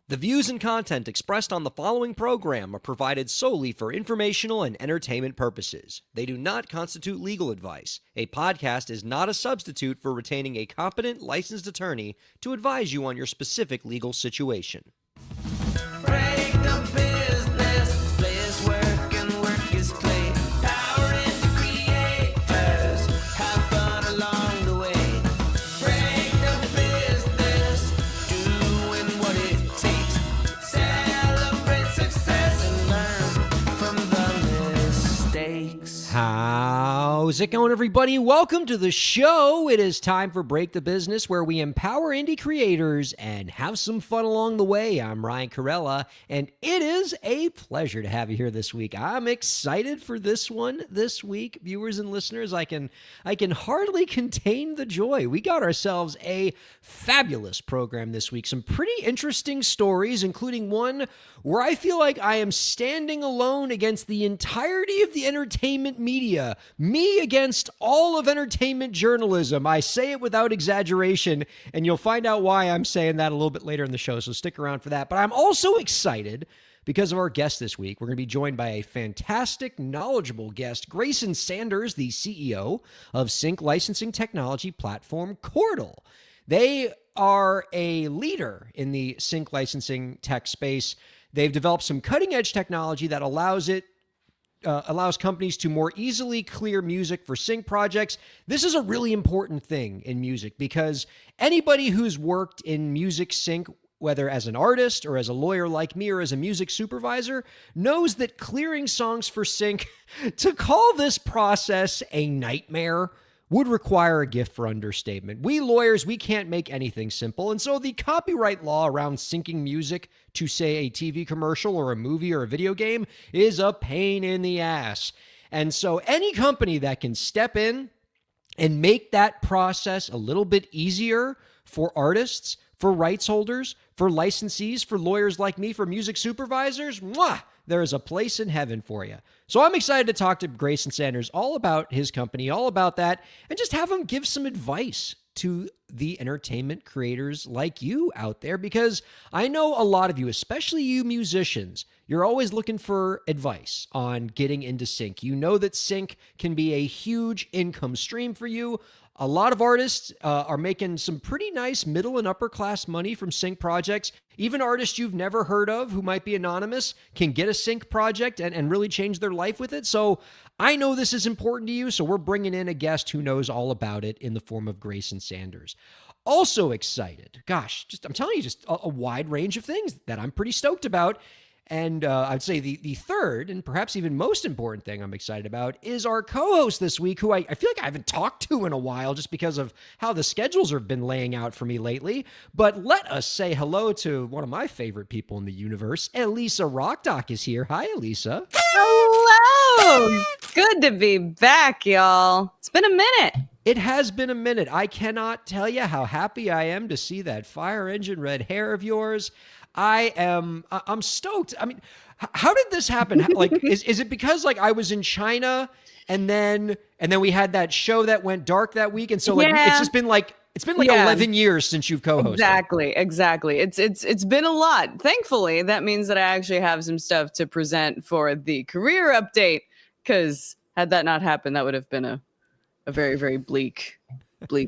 The views and content expressed on the following program are provided solely for informational and entertainment purposes. They do not constitute legal advice. A podcast is not a substitute for retaining a competent, licensed attorney to advise you on your specific legal situation. Break the business, play is work and work is play. Power into creators, have fun along the way. Break the business, doing what it takes. Celebrate success and learn from the mistakes. How's it going, everybody? Welcome to the show. It is time for Break the Business, where we empower indie creators and have some fun along the way. I'm Ryan Kairalla, and it is a pleasure to have you here this week. I'm excited for this one this week, viewers and listeners. I can hardly contain the joy. We got ourselves a fabulous program this week. Some pretty interesting stories, including one where I feel like I am standing alone against the entirety of the entertainment media. Me against all of entertainment journalism. I say it without exaggeration, and you'll find out why I'm saying that a little bit later in the show, so stick around for that. But I'm also excited because of our guest this week. We're going to be joined by a fantastic, knowledgeable guest, Grayson Sanders, the CEO of sync licensing technology platform Chordal. They are a leader in the sync licensing tech space. They've developed some cutting-edge technology that allows companies to more easily clear music for sync projects. This is a really important thing in music because anybody who's worked in music sync, whether as an artist or as a lawyer like me or as a music supervisor, knows that clearing songs for sync, to call this process a nightmare, would require a gift for understatement. We lawyers, we can't make anything simple. And so the copyright law around syncing music to, say, a TV commercial or a movie or a video game is a pain in the ass. And so any company that can step in and make that process a little bit easier for artists, for rights holders, for licensees, for lawyers like me, for music supervisors, there is a place in heaven for you. So I'm excited to talk to Grayson Sanders all about his company, all about that, and just have him give some advice to the entertainment creators like you out there, because I know a lot of you, especially you musicians, you're always looking for advice on getting into sync. You know that sync can be a huge income stream for you. A lot of artists are making some pretty nice middle and upper class money from sync projects. Even artists you've never heard of who might be anonymous can get a sync project and really change their life with it. So I know this is important to you, so we're bringing in a guest who knows all about it in the form of Grayson Sanders. Also excited. Gosh, I'm telling you, just a wide range of things that I'm pretty stoked about. And I'd say the third and perhaps even most important thing I'm excited about is our co-host this week, who I feel like I haven't talked to in a while just because of how the schedules have been laying out for me lately. But let us say hello to one of my favorite people in the universe. Elisa Rockdock is here. Hi, Elisa. Hello. Good to be back, y'all. It's been a minute. It has been a minute. I cannot tell you how happy I am to see that fire engine red hair of yours. I'm stoked. I mean, how did this happen? Like, is it because like I was in China and then we had that show that went dark that week, and so like it's been like 11 years since you've co-hosted. Exactly. It's been a lot. Thankfully, that means that I actually have some stuff to present for the career update, because had that not happened, that would have been a very, very bleak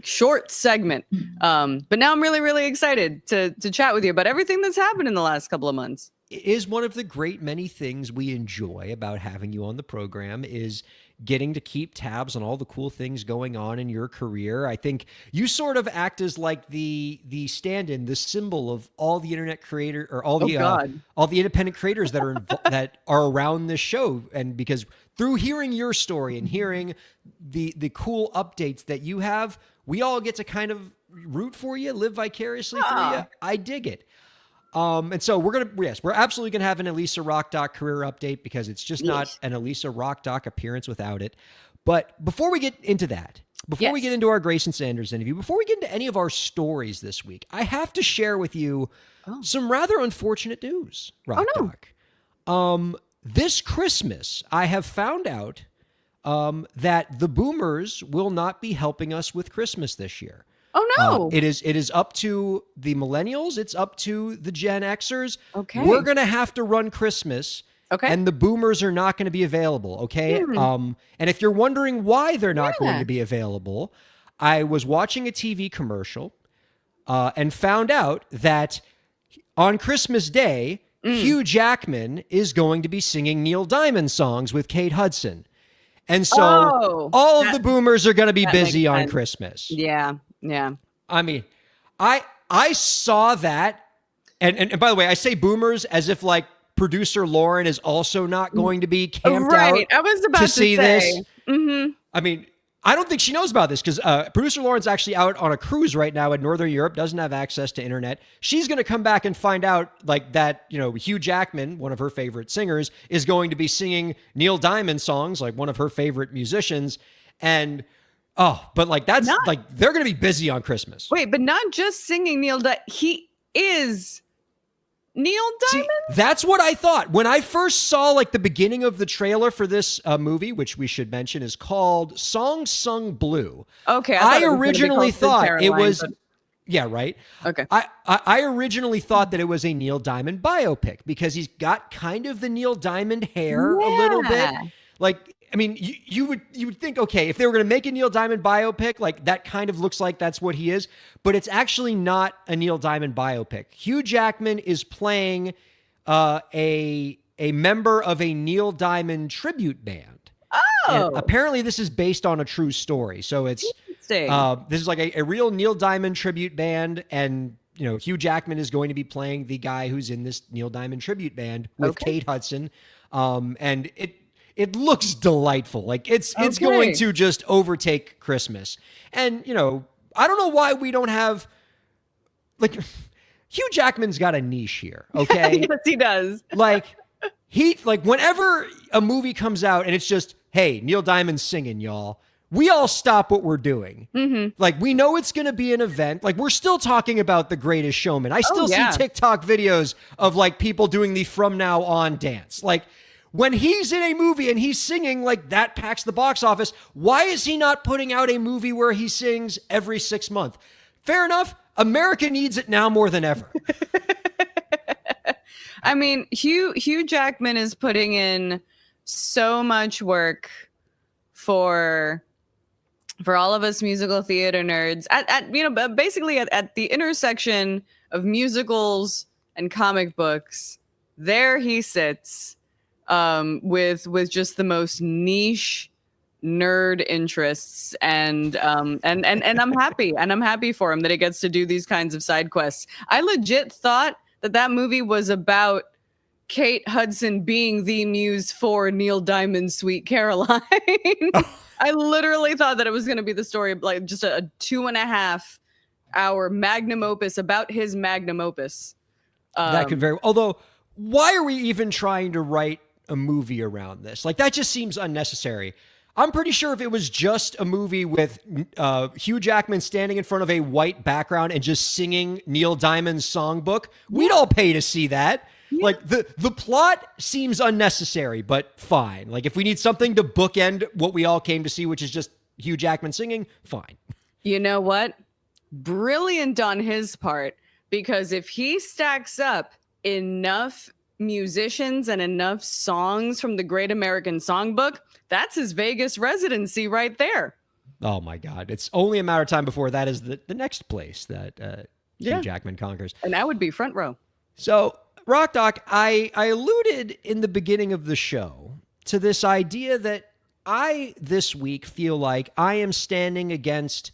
short segment. But now I'm really, really excited to chat with you about everything that's happened in the last couple of months. It is one of the great many things we enjoy about having you on the program is getting to keep tabs on all the cool things going on in your career. I think you sort of act as like the stand-in, the symbol of all the internet creator or all the independent creators that are that are around this show. And because through hearing your story and hearing the cool updates that you have, we all get to kind of root for you, live vicariously through you. I dig it. And so we're absolutely gonna have an Elisa Rock Doc career update because it's just not an Elisa Rock Doc appearance without it. But before we get into that, before we get into our Grayson Sanders interview, before we get into any of our stories this week, I have to share with you some rather unfortunate news, Rock Doc. This Christmas, I have found out that the boomers will not be helping us with Christmas this year. Oh no! It is up to the millennials. It's up to the Gen Xers. Okay, we're gonna have to run Christmas. Okay, and the boomers are not going to be available. Okay, and if you're wondering why they're not going to be available, I was watching a TV commercial and found out that on Christmas Day, Hugh Jackman is going to be singing Neil Diamond songs with Kate Hudson. And so all of the boomers are going to be busy on Christmas. Yeah. I mean, I saw that. And by the way, I say boomers as if like producer Lauren is also not going to be camped out I was about to see say. this. I mean, I don't think she knows about this because producer Lauren's actually out on a cruise right now in Northern Europe, doesn't have access to internet. She's going to come back and find out like that, Hugh Jackman, one of her favorite singers, is going to be singing Neil Diamond songs, like one of her favorite musicians. And, but like that's like, they're going to be busy on Christmas. Wait, but not just singing Neil Diamond. He is Neil Diamond? See, that's what I thought. When I first saw like the beginning of the trailer for this movie, which we should mention is called Song Sung Blue. Okay. I originally thought it was... But... Yeah, right? Okay. I originally thought that it was a Neil Diamond biopic because he's got kind of the Neil Diamond hair a little bit. Like, I mean, you would think, okay, if they were going to make a Neil Diamond biopic, like that kind of looks like that's what he is, but it's actually not a Neil Diamond biopic. Hugh Jackman is playing a member of a Neil Diamond tribute band. And apparently this is based on a true story. So it's this is like a real Neil Diamond tribute band, and Hugh Jackman is going to be playing the guy who's in this Neil Diamond tribute band with Kate Hudson. And it looks delightful. Like it's going to just overtake Christmas. And, I don't know why we don't have like Hugh Jackman's got a niche here. Okay. Yes, he does. Like whenever a movie comes out and it's just, hey, Neil Diamond's singing, y'all, we all stop what we're doing. Like we know it's going to be an event. Like we're still talking about The Greatest Showman. I still see TikTok videos of like people doing the From Now On dance. Like, when he's in a movie and he's singing, like that packs the box office. Why is he not putting out a movie where he sings every 6 months? Fair enough. America needs it now more than ever. I mean, Hugh Jackman is putting in so much work for all of us musical theater nerds at basically at the intersection of musicals and comic books. There he sits. With just the most niche nerd interests, and I'm happy for him that he gets to do these kinds of side quests. I legit thought that movie was about Kate Hudson being the muse for Neil Diamond's Sweet Caroline. I literally thought that it was going to be the story of like just a 2.5 hour magnum opus about his magnum opus. That could very. Although, why are we even trying to write a movie around this? Like that just seems unnecessary. I'm pretty sure if it was just a movie with Hugh Jackman standing in front of a white background and just singing Neil Diamond's songbook, we'd all pay to see that. Like the plot seems unnecessary, but fine. Like if we need something to bookend what we all came to see, which is just Hugh Jackman singing, fine. You know what? Brilliant on his part, because if he stacks up enough musicians and enough songs from the Great American Songbook, that's his Vegas residency right there. Oh my God. It's only a matter of time before that is the next place that Hugh Jackman conquers. And that would be front row. So, Rock Doc, I alluded in the beginning of the show to this idea that I, this week, feel like I am standing against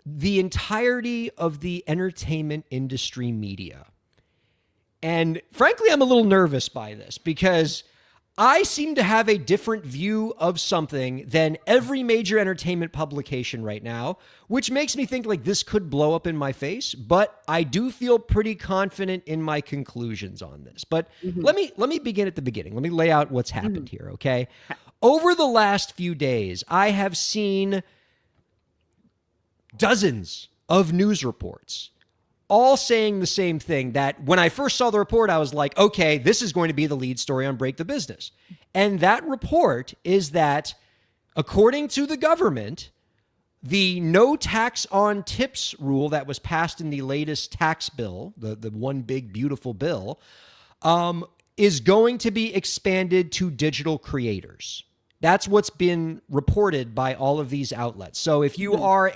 the entirety of the entertainment industry media. And frankly, I'm a little nervous by this because I seem to have a different view of something than every major entertainment publication right now, which makes me think like this could blow up in my face, but I do feel pretty confident in my conclusions on this. But let me begin at the beginning. Let me lay out what's happened here, okay? Over the last few days, I have seen dozens of news reports all saying the same thing, that when I first saw the report, I was like, okay, this is going to be the lead story on Break the Business. And that report is that, according to the government, the no tax on tips rule that was passed in the latest tax bill, the one big beautiful bill, is going to be expanded to digital creators. That's what's been reported by all of these outlets. So if you are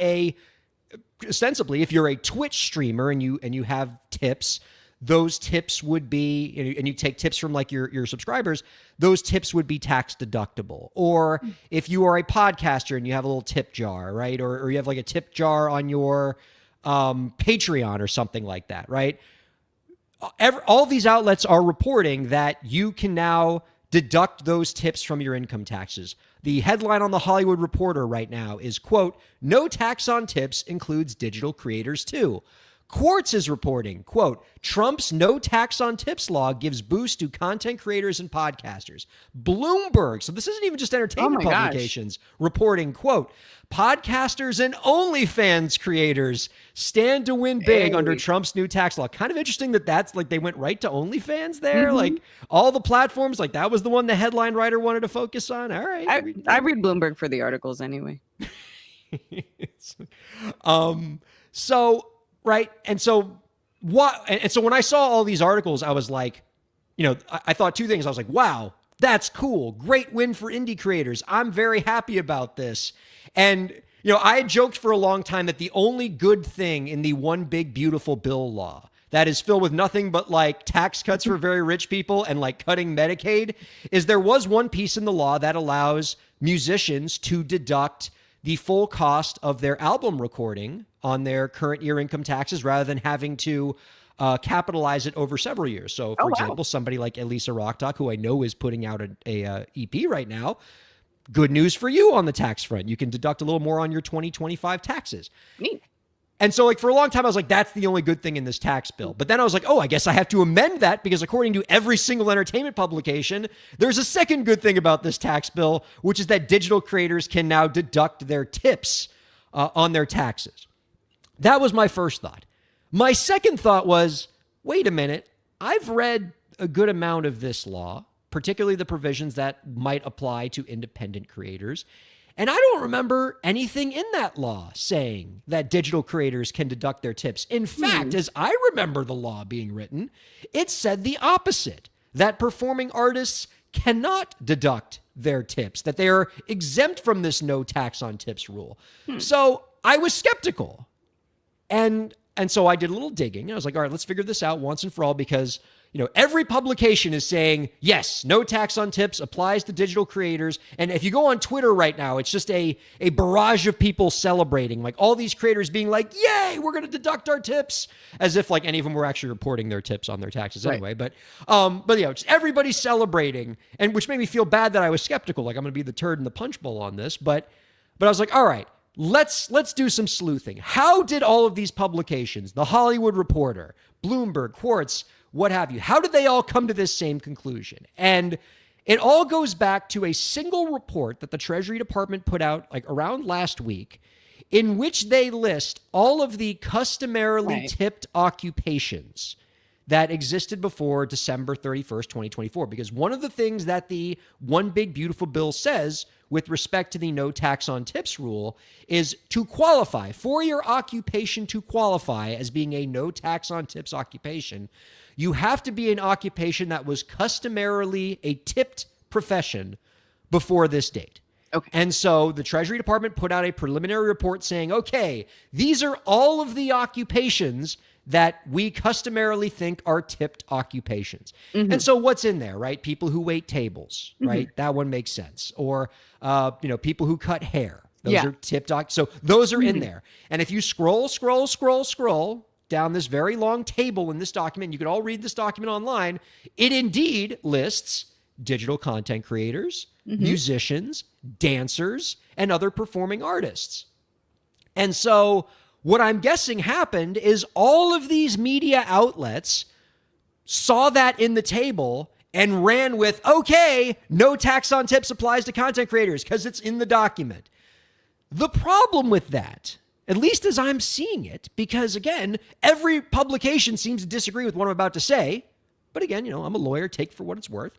ostensibly, if you're a Twitch streamer and you have tips, those tips would be, and you take tips from like your subscribers, those tips would be tax deductible. Or if you are a podcaster and you have a little tip jar, right? Or you have like a tip jar on your Patreon or something like that, right? All these outlets are reporting that you can now deduct those tips from your income taxes. The headline on the Hollywood Reporter right now is, quote, "No tax on tips includes digital creators too." Quartz is reporting, quote, "Trump's no tax on tips law gives boost to content creators and podcasters." Bloomberg, so this isn't even just entertainment publications, reporting, quote, "Podcasters and OnlyFans creators stand to win big under Trump's new tax law." Kind of interesting that that's like they went right to OnlyFans there. Like all the platforms, like that was the one the headline writer wanted to focus on. All right. I read Bloomberg for the articles anyway. So, right. And so when I saw all these articles, I was like, I thought two things. I was like, wow, that's cool. Great win for indie creators. I'm very happy about this. And, I had joked for a long time that the only good thing in the one big beautiful bill law that is filled with nothing but like tax cuts for very rich people and like cutting Medicaid is there was one piece in the law that allows musicians to deduct the full cost of their album recording on their current year income taxes rather than having to capitalize it over several years. So, for example, somebody like Elisa Rockdock, who I know is putting out a EP right now, good news for you on the tax front. You can deduct a little more on your 2025 taxes. Neat. And so, like, for a long time, I was like, that's the only good thing in this tax bill. But then I was like, oh, I guess I have to amend that because according to every single entertainment publication, there's a second good thing about this tax bill, which is that digital creators can now deduct their tips on their taxes. That was my first thought. My second thought was, wait a minute, I've read a good amount of this law, particularly the provisions that might apply to independent creators. And I don't remember anything in that law saying that digital creators can deduct their tips. In fact, as I remember the law being written, it said the opposite, that performing artists cannot deduct their tips, that they are exempt from this no tax on tips rule. So I was skeptical. And so I did a little digging. I was like, all right, let's figure this out once and for all because, every publication is saying, yes, no tax on tips applies to digital creators. And if you go on Twitter right now, it's just a barrage of people celebrating, like all these creators being like, yay, we're going to deduct our tips, as if like any of them were actually reporting their tips on their taxes anyway. But just everybody celebrating, and which made me feel bad that I was skeptical, like I'm going to be the turd in the punch bowl on this. But I was like, all right, let's do some sleuthing. How did all of these publications, the Hollywood Reporter, Bloomberg, Quartz, what have you, how did they all come to this same conclusion? And it all goes back to a single report that the Treasury Department put out like around last week, in which they list all of the customarily tipped occupations that existed before December 31st, 2024. Because one of the things that the One Big Beautiful Bill says with respect to the no tax on tips rule is to qualify for your occupation to qualify as being a no tax on tips occupation, you have to be an occupation that was customarily a tipped profession before this date. Okay. And so the Treasury Department put out a preliminary report saying, okay, these are all of the occupations that we customarily think are tipped occupations. And so what's in there, right? People who wait tables, right? That one makes sense. Or, people who cut hair. Those are tipped. So those are in there. And if you scroll down this very long table in this document, you can all read this document online, it indeed lists digital content creators, musicians, dancers, and other performing artists. And so what I'm guessing happened is all of these media outlets saw that in the table and ran with, okay, no tax on tips applies to content creators because it's in the document. The problem with that, at least as I'm seeing it, because again, every publication seems to disagree with what I'm about to say. But again, I'm a lawyer, take for what it's worth.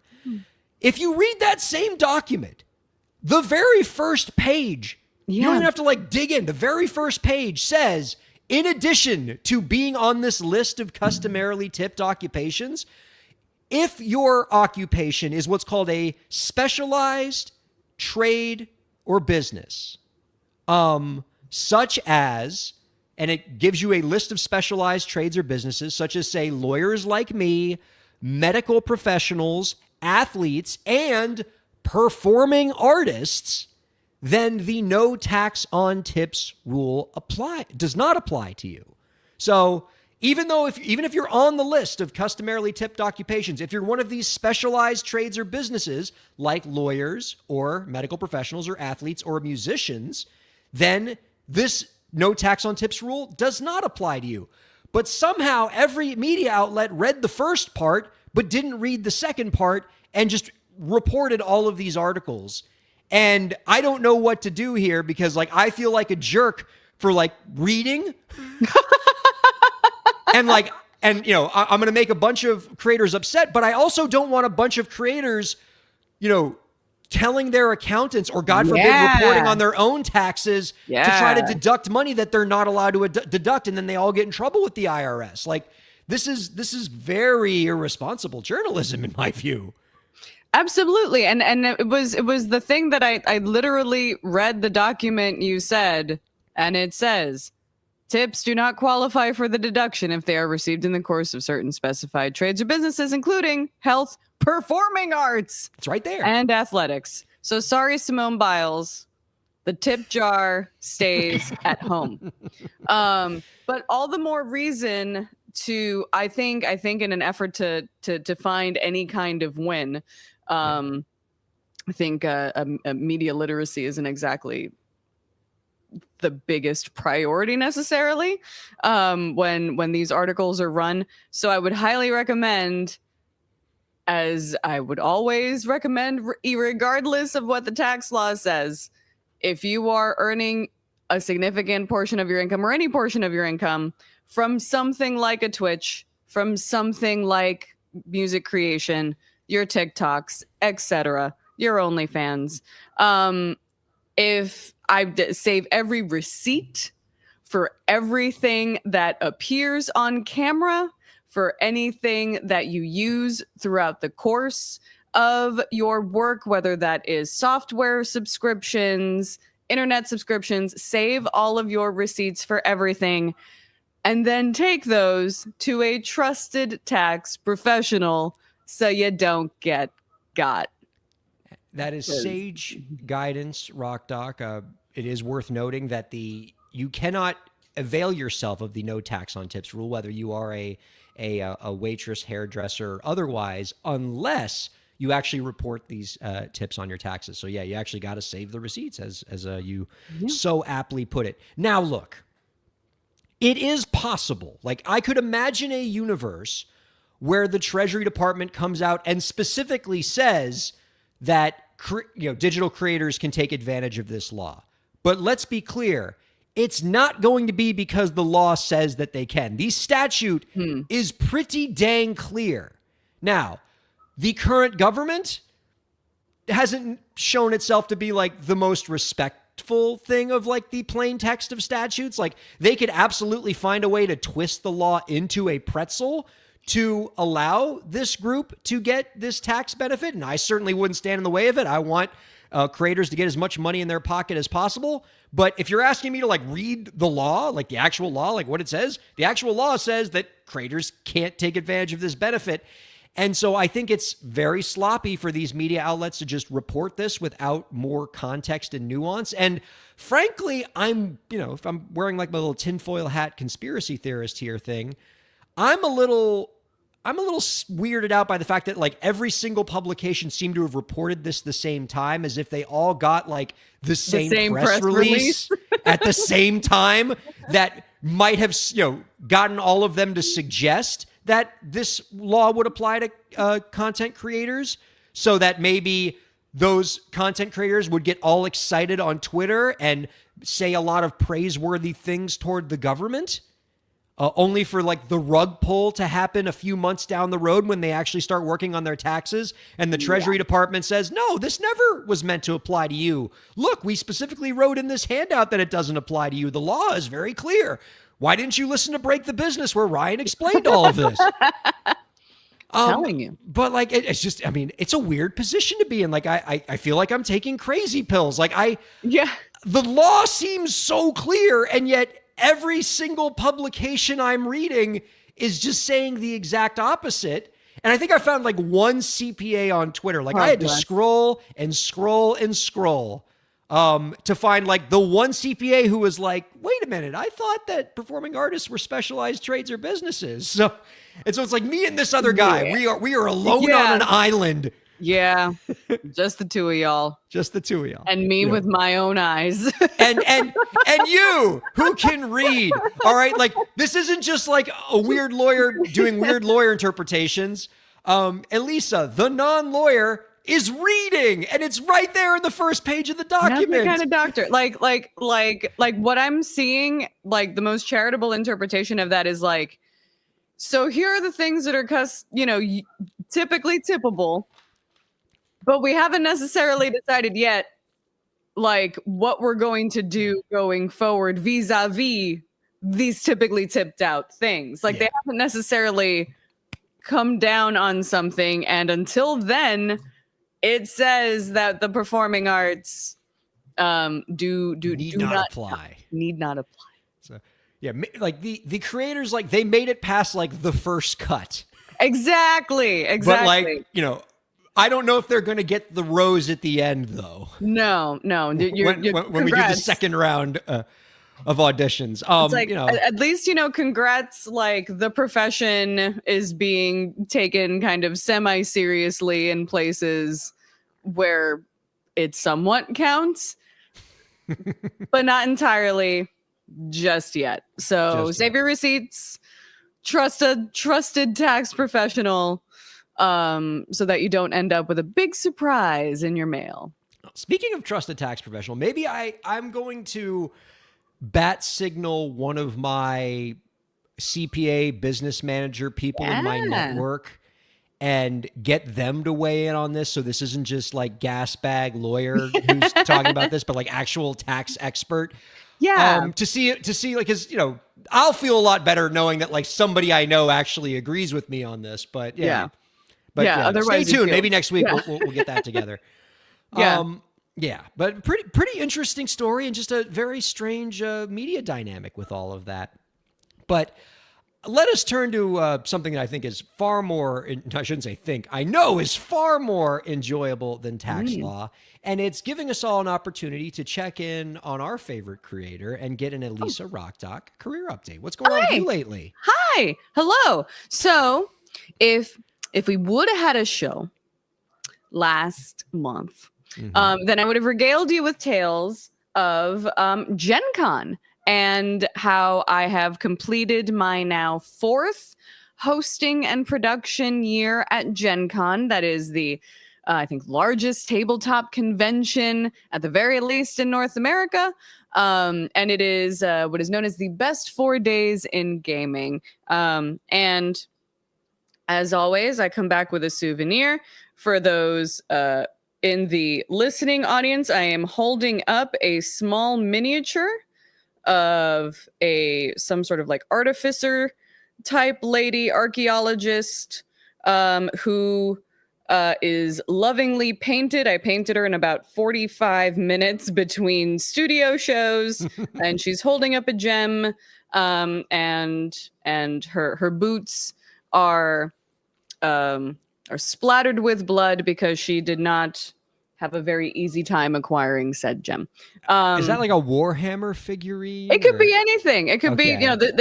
If you read that same document, the very first page, you don't even have to like dig in. The very first page says, in addition to being on this list of customarily tipped occupations, if your occupation is what's called a specialized trade or business, such as, and it gives you a list of specialized trades or businesses, such as, say, lawyers like me, medical professionals, athletes, and performing artists, then the no tax on tips rule does not apply to you. So even if you're on the list of customarily tipped occupations, if you're one of these specialized trades or businesses like lawyers or medical professionals or athletes or musicians, then this no tax on tips rule does not apply to you. But somehow every media outlet read the first part but didn't read the second part and just reported all of these articles. And I don't know what to do here because I feel like a jerk for reading and I'm going to make a bunch of creators upset, but I also don't want a bunch of creators, telling their accountants or God forbid reporting on their own taxes to try to deduct money that they're not allowed to deduct. And then they all get in trouble with the IRS. This is very irresponsible journalism in my view. Absolutely. And it was the thing that I literally read the document you said, and it says, tips do not qualify for the deduction if they are received in the course of certain specified trades or businesses, including health, performing arts. It's right there. And athletics. So sorry, Simone Biles. The tip jar stays at home. But all the more reason to, I think in an effort to find any kind of win, I think media literacy isn't exactly the biggest priority necessarily when these articles are run. So I would highly recommend, as I would always recommend, regardless of what the tax law says, if you are earning a significant portion of your income or any portion of your income from something like a Twitch, from something like music creation, your TikToks, etc., your OnlyFans, if I save every receipt for everything that appears on camera, for anything that you use throughout the course of your work, whether that is software subscriptions, internet subscriptions, save all of your receipts for everything, and then take those to a trusted tax professional so you don't get got. That is sage guidance, Rock Doc. It is worth noting that you cannot avail yourself of the no tax on tips rule, whether you are a waitress, hairdresser, otherwise, unless you actually report these tips on your taxes. So yeah, you actually got to save the receipts, as you so aptly put it. Now look, it is possible. I could imagine a universe where the Treasury Department comes out and specifically says that digital creators can take advantage of this law. But let's be clear, it's not going to be because the law says that they can. The statute is pretty dang clear. Now, the current government hasn't shown itself to be the most respectful thing of the plain text of statutes. They could absolutely find a way to twist the law into a pretzel to allow this group to get this tax benefit. And I certainly wouldn't stand in the way of it. I want creators to get as much money in their pocket as possible. But if you're asking me to read the law, the actual law, what it says, the actual law says that creators can't take advantage of this benefit. And so I think it's very sloppy for these media outlets to just report this without more context and nuance. And frankly, if I'm wearing my little tinfoil hat conspiracy theorist here thing, I'm a little I'm a little weirded out by the fact that like every single publication seemed to have reported this the same time, as if they all got like the same press release at the same time, that might have, gotten all of them to suggest that this law would apply to content creators, so that maybe those content creators would get all excited on Twitter and say a lot of praiseworthy things toward the government, only for like the rug pull to happen a few months down the road when they actually start working on their taxes. And the Treasury Department says, no, this never was meant to apply to you. Look, we specifically wrote in this handout that it doesn't apply to you. The law is very clear. Why didn't you listen to Break the Business where Ryan explained all of this? Telling you. But like, it's just, I mean, it's a weird position to be in. Like, I feel like I'm taking crazy pills. Like the law seems so clear, and yet every single publication I'm reading is just saying the exact opposite. And I think I found like one CPA on Twitter. Like I had to scroll and scroll and scroll to find like the one CPA who was like, wait a minute, I thought that performing artists were specialized trades or businesses. So it's like me and this other guy, we are alone on an island. Yeah, just the two of y'all. Just the two of y'all. And me with my own eyes. and you, who can read. All right, like this isn't just like a weird lawyer doing weird lawyer interpretations. Elisa, the non-lawyer, is reading, and it's right there in the first page of the document. Not the kind of doctor. Like what I'm seeing, like the most charitable interpretation of that is like, so here are the things that are typically tippable, but we haven't necessarily decided yet, like what we're going to do going forward vis-a-vis these typically tipped out things. Like they haven't necessarily come down on something, and until then, it says that the performing arts need not apply. So yeah, like the creators, like they made it past like the first cut. Exactly. But like, I don't know if they're going to get the rose at the end, though. No. When we do the second round of auditions, it's like, at least congrats. Like the profession is being taken kind of semi-seriously in places where it somewhat counts, but not entirely just yet. So save your receipts. Trust a trusted tax professional. So that you don't end up with a big surprise in your mail. Speaking of trusted tax professional, maybe I'm going to bat signal one of my CPA business manager people in my network and get them to weigh in on this. So this isn't just like gas bag lawyer who's talking about this, but like actual tax expert. Yeah. To see like, cause I'll feel a lot better knowing that like somebody I know actually agrees with me on this, but But otherwise stay tuned. Maybe next week we'll get that together. Yeah. But pretty interesting story, and just a very strange media dynamic with all of that. But let us turn to something that I think is far more, I shouldn't say think, I know is far more enjoyable than tax law. And it's giving us all an opportunity to check in on our favorite creator and get an Elisa Rock Doc career update. What's going on with you lately? Hi. Hello. So if we would have had a show last month, then I would have regaled you with tales of Gen Con and how I have completed my now 4th hosting and production year at Gen Con. That is the, I think, largest tabletop convention, at the very least in North America. And it is what is known as the best 4 days in gaming. And as always, I come back with a souvenir. For those in the listening audience, I am holding up a small miniature of some sort of like artificer type lady archaeologist who is lovingly painted. I painted her in about 45 minutes between studio shows, and she's holding up a gem, and her boots are splattered with blood because she did not have a very easy time acquiring said gem. Is that like a Warhammer figurine? It could or- be anything. It could be, Okay.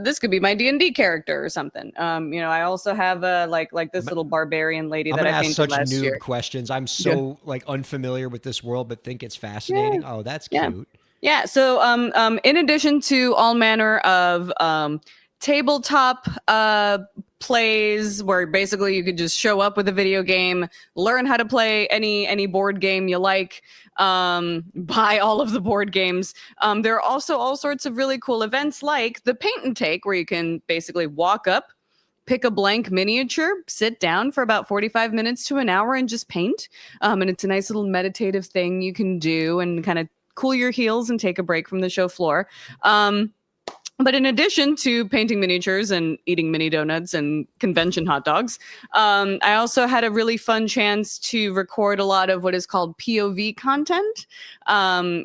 this could be my D&D character or something. I also have like this little barbarian lady I'm that gonna I ask painted such last noob year. questions. I'm so like unfamiliar with this world, but think it's fascinating. Oh, that's Yeah. cute. Yeah. So, in addition to all manner of tabletop plays, where basically you could just show up with a video game, learn how to play any board game you like, buy all of the board games. There are also all sorts of really cool events like the Paint and Take, where you can basically walk up, pick a blank miniature, sit down for about 45 minutes to an hour and just paint. And it's a nice little meditative thing you can do and kind of cool your heels and take a break from the show floor. But in addition to painting miniatures and eating mini donuts and convention hot dogs, I also had a really fun chance to record a lot of what is called POV content,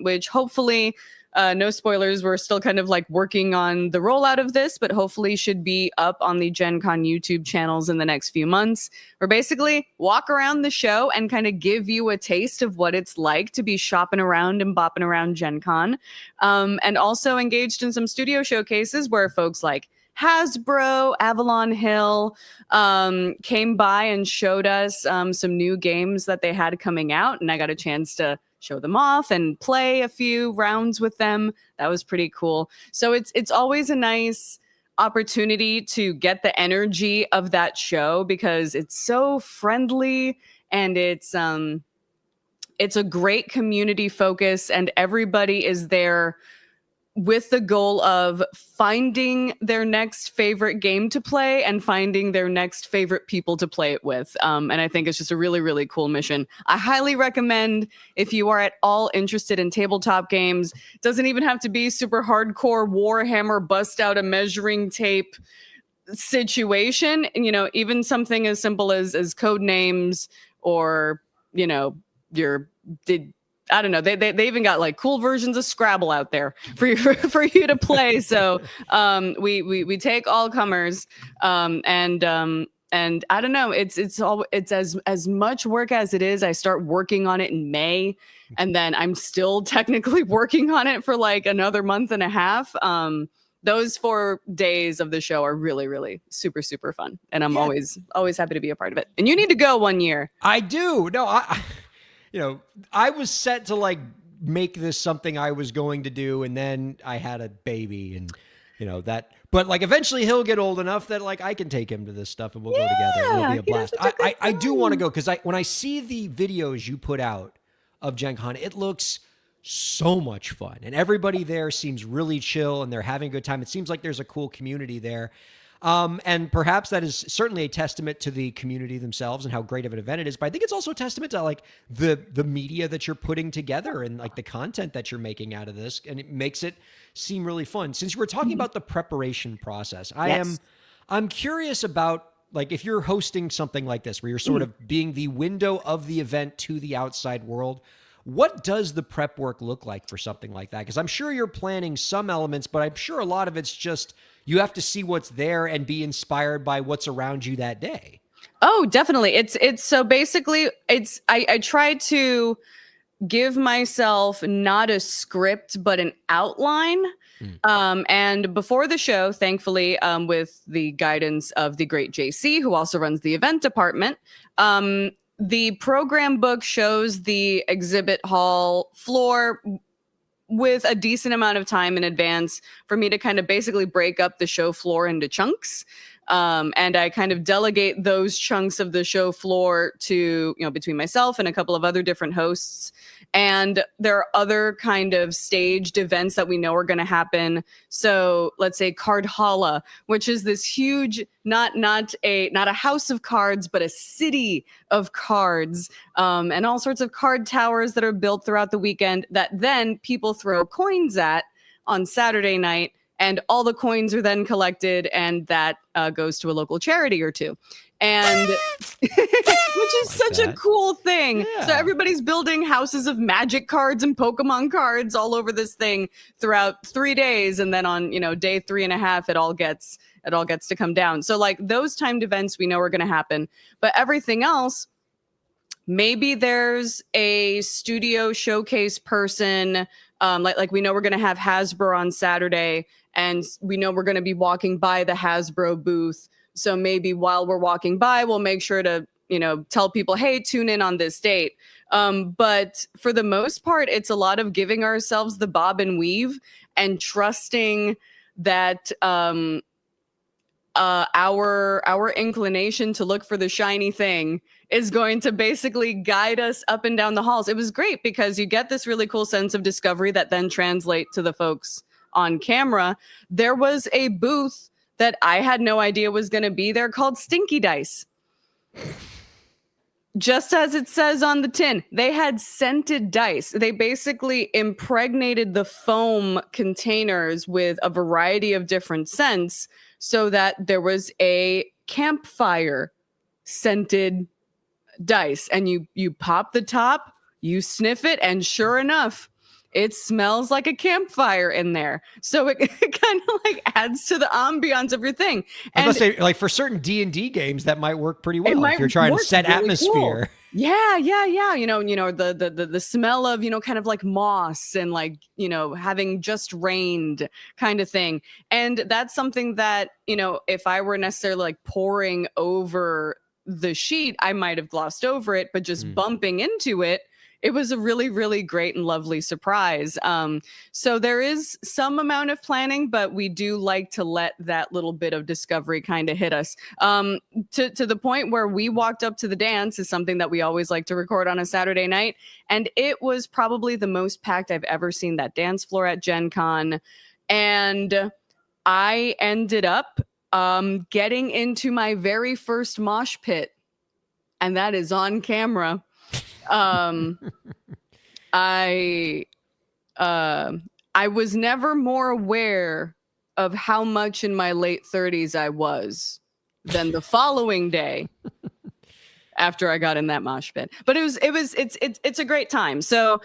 which hopefully, no spoilers, we're still kind of like working on the rollout of this, but hopefully should be up on the Gen Con YouTube channels in the next few months. Where basically walk around the show and kind of give you a taste of what it's like to be shopping around and bopping around Gen Con. And also engaged in some studio showcases where folks like Hasbro, Avalon Hill came by and showed us some new games that they had coming out, and I got a chance to show them off and play a few rounds with them. That was pretty cool. So it's always a nice opportunity to get the energy of that show because it's so friendly and it's a great community focus and everybody is there with the goal of finding their next favorite game to play and finding their next favorite people to play it with. And I think it's just a really, really cool mission. I highly recommend if you are at all interested in tabletop games. It doesn't even have to be super hardcore Warhammer, bust out a measuring tape situation. And, even something as simple as code names or, I don't know. They even got like cool versions of Scrabble out there for you to play. So we take all comers, and I don't know. It's as much work as it is. I start working on it in May, and then I'm still technically working on it for like another month and a half. Those 4 days of the show are really, really super, super fun, and I'm always happy to be a part of it. And you need to go one year. I do. No, I was set to like make this something I was going to do, and then I had a baby, and that. But like eventually he'll get old enough that like I can take him to this stuff, and we'll go together. It'll be a blast. I do want to go because when I see the videos you put out of Gen Con, it looks so much fun, and everybody there seems really chill, and they're having a good time. It seems like there's a cool community there. And perhaps that is certainly a testament to the community themselves and how great of an event it is. But I think it's also a testament to like the media that you're putting together and like the content that you're making out of this. And it makes it seem really fun. Since you were talking about the preparation process, I'm curious about like if you're hosting something like this, where you're sort of being the window of the event to the outside world. What does the prep work look like for something like that? Because I'm sure you're planning some elements, but I'm sure a lot of it's just you have to see what's there and be inspired by what's around you that day. Oh, definitely. It's so basically I try to give myself not a script, but an outline. And before the show, thankfully, with the guidance of the great JC, who also runs the event department, the program book shows the exhibit hall floor with a decent amount of time in advance for me to kind of basically break up the show floor into chunks. And I kind of delegate those chunks of the show floor to, between myself and a couple of other different hosts. And there are other kind of staged events that we know are going to happen. So let's say Cardhalla, which is this huge, not a house of cards, but a city of cards, and all sorts of card towers that are built throughout the weekend that then people throw coins at on Saturday night. And all the coins are then collected, and that goes to a local charity or two. And which is such a cool thing. Yeah. So everybody's building houses of magic cards and Pokemon cards all over this thing throughout 3 days. And then on, day 3.5, it all gets to come down. So like those timed events we know are going to happen, but everything else, maybe there's a studio showcase person. Like we know we're going to have Hasbro on Saturday, and we know we're going to be walking by the Hasbro booth. So maybe while we're walking by, we'll make sure to, tell people, hey, tune in on this date. But for the most part, it's a lot of giving ourselves the bob and weave and trusting that our inclination to look for the shiny thing is going to basically guide us up and down the halls. It was great because you get this really cool sense of discovery that then translate to the folks on camera. There was a booth that I had no idea was going to be there called Stinky Dice. Just as it says on the tin, they had scented dice. They basically impregnated the foam containers with a variety of different scents so that there was a campfire scented dice. And you pop the top, you sniff it, and sure enough, it smells like a campfire in there. So it kind of like adds to the ambiance of your thing. I was gonna say, like for certain D&D games, that might work pretty well if you're trying to set really atmosphere. Cool. Yeah. The smell of, kind of like moss and like, having just rained kind of thing. And that's something that, if I were necessarily like pouring over the sheet, I might have glossed over it, but just bumping into it, it was a really, really great and lovely surprise. So there is some amount of planning, but we do like to let that little bit of discovery kind of hit us. To the point where we walked up to the dance is something that we always like to record on a Saturday night. And it was probably the most packed I've ever seen that dance floor at Gen Con. And I ended up getting into my very first mosh pit. And that is on camera. I was never more aware of how much in my late 30s I was than the following day after I got in that mosh pit. But it's a great time. So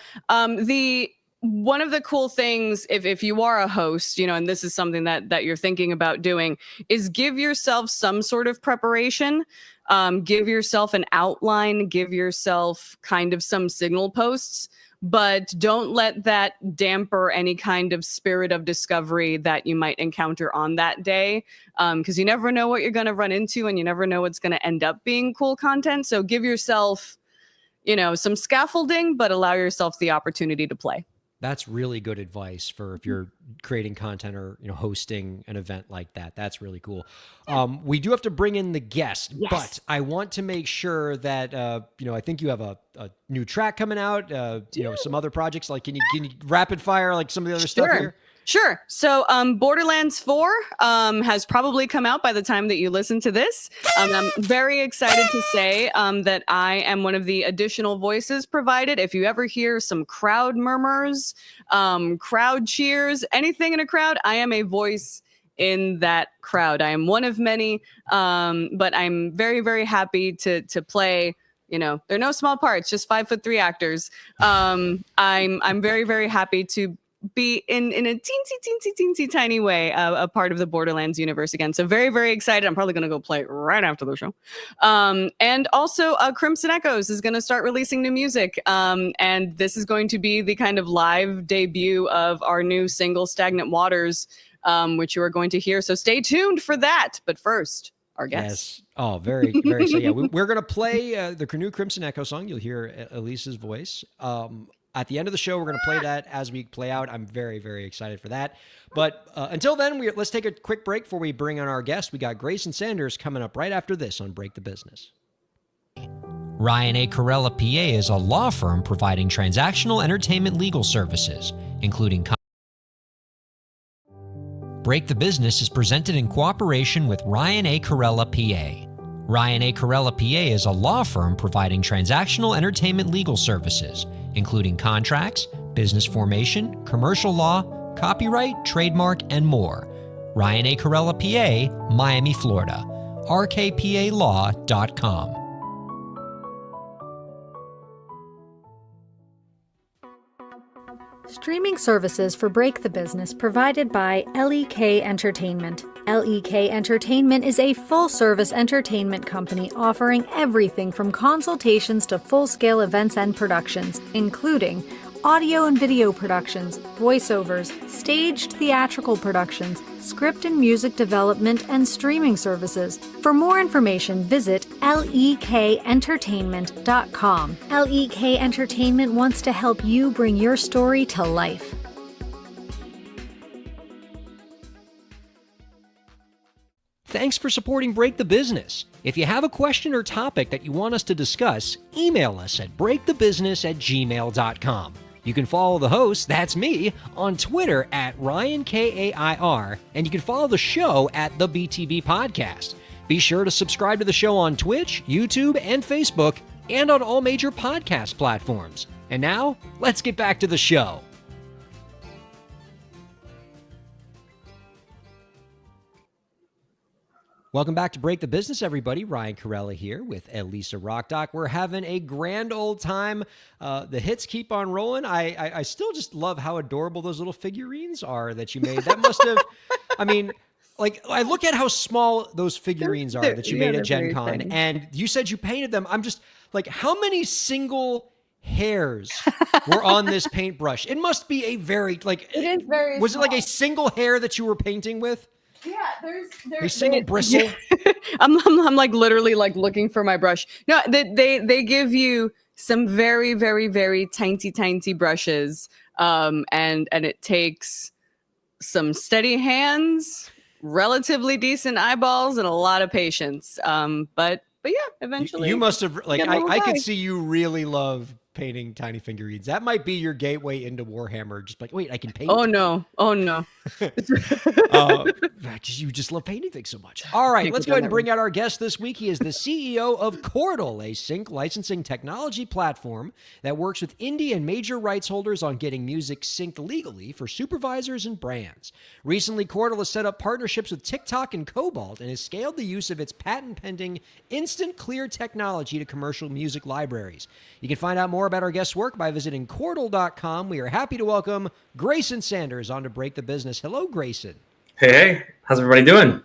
one of the cool things, if you are a host, and this is something that you're thinking about doing, is give yourself some sort of preparation. Give yourself an outline, give yourself kind of some signal posts, but don't let that damper any kind of spirit of discovery that you might encounter on that day. Because you never know what you're going to run into and you never know what's going to end up being cool content. So give yourself, some scaffolding, but allow yourself the opportunity to play. That's really good advice for if you're creating content or hosting an event like that. That's really cool. Yeah. We do have to bring in the guest, yes, but I want to make sure that I think you have a new track coming out. Some other projects. Like, can you rapid fire like some of the other stuff here? Sure. So Borderlands 4 has probably come out by the time that you listen to this. I'm very excited to say that I am one of the additional voices provided. If you ever hear some crowd murmurs, crowd cheers, anything in a crowd, I am a voice in that crowd. I am one of many, but I'm very, very happy to play. They're no small parts, just 5'3" actors. I'm very, very happy to be in a teensy tiny way a part of the Borderlands universe again. So very, very excited. I'm probably going to go play it right after the show. And also Crimson Echoes is going to start releasing new music. And this is going to be the kind of live debut of our new single Stagnant Waters, which you are going to hear. So stay tuned for that. But first, our guest. Yes. Oh, very, very. So yeah, we're going to play the new Crimson Echo song. You'll hear Elise's voice. At the end of the show, we're going to play that as we play out. I'm very, very excited for that. But until then, let's take a quick break before we bring on our guest. We got Grayson Sanders coming up right after this on Break the Business. Ryan A. Kairalla, PA, is a law firm providing transactional entertainment legal services, including Break the Business is presented in cooperation with Ryan A. Kairalla, PA. Ryan A. Kairalla, PA is a law firm providing transactional entertainment legal services, including contracts, business formation, commercial law, copyright, trademark, and more. Ryan A. Kairalla, PA, Miami, Florida. rkpalaw.com. Streaming services for Break the Business provided by LEK Entertainment. LEK Entertainment is a full-service entertainment company offering everything from consultations to full-scale events and productions, including audio and video productions, voiceovers, staged theatrical productions, script and music development, and streaming services. For more information, visit lekentertainment.com. LEK Entertainment wants to help you bring your story to life. Thanks for supporting Break the Business. If you have a question or topic that you want us to discuss, email us at breakthebusiness@gmail.com. You can follow the host, that's me, on Twitter at Ryan Kair, and you can follow the show at the BTB Podcast. Be sure to subscribe to the show on Twitch, YouTube, and Facebook, and on all major podcast platforms. And now, let's get back to the show. Welcome back to Break the Business, everybody. Ryan Kairalla here with Elisa Rockdock. We're having a grand old time. The hits keep on rolling. I still just love how adorable those little figurines are that you made. That must have, I mean, like, I look at how small those figurines are that you made at Gen Con, and you said you painted them. I'm just like, how many single hairs were on this paintbrush? It must be a very, like, It is very was small. it like a single hair that you were painting with? Yeah, there's A single bristle? I'm like literally like looking for my brush. No, they give you some very, very, very tiny brushes. And it takes some steady hands, relatively decent eyeballs, and a lot of patience. But yeah, eventually You must have, like, get a little I could guy. see you really love painting tiny figurines. That might be your gateway into Warhammer. Just like, wait, I can paint. Oh no. You just love painting things so much. All right, let's go ahead and bring out our guest this week. He is the CEO of Chordal, a sync licensing technology platform that works with indie and major rights holders on getting music synced legally for supervisors and brands. Recently, Chordal has set up partnerships with TikTok and Cobalt and has scaled the use of its patent-pending instant clear technology to commercial music libraries. You can find out more about our guest's work by visiting Chordal.com. We are happy to welcome Grayson Sanders on to Break the Business. Hello, Grayson. Hey, how's everybody doing?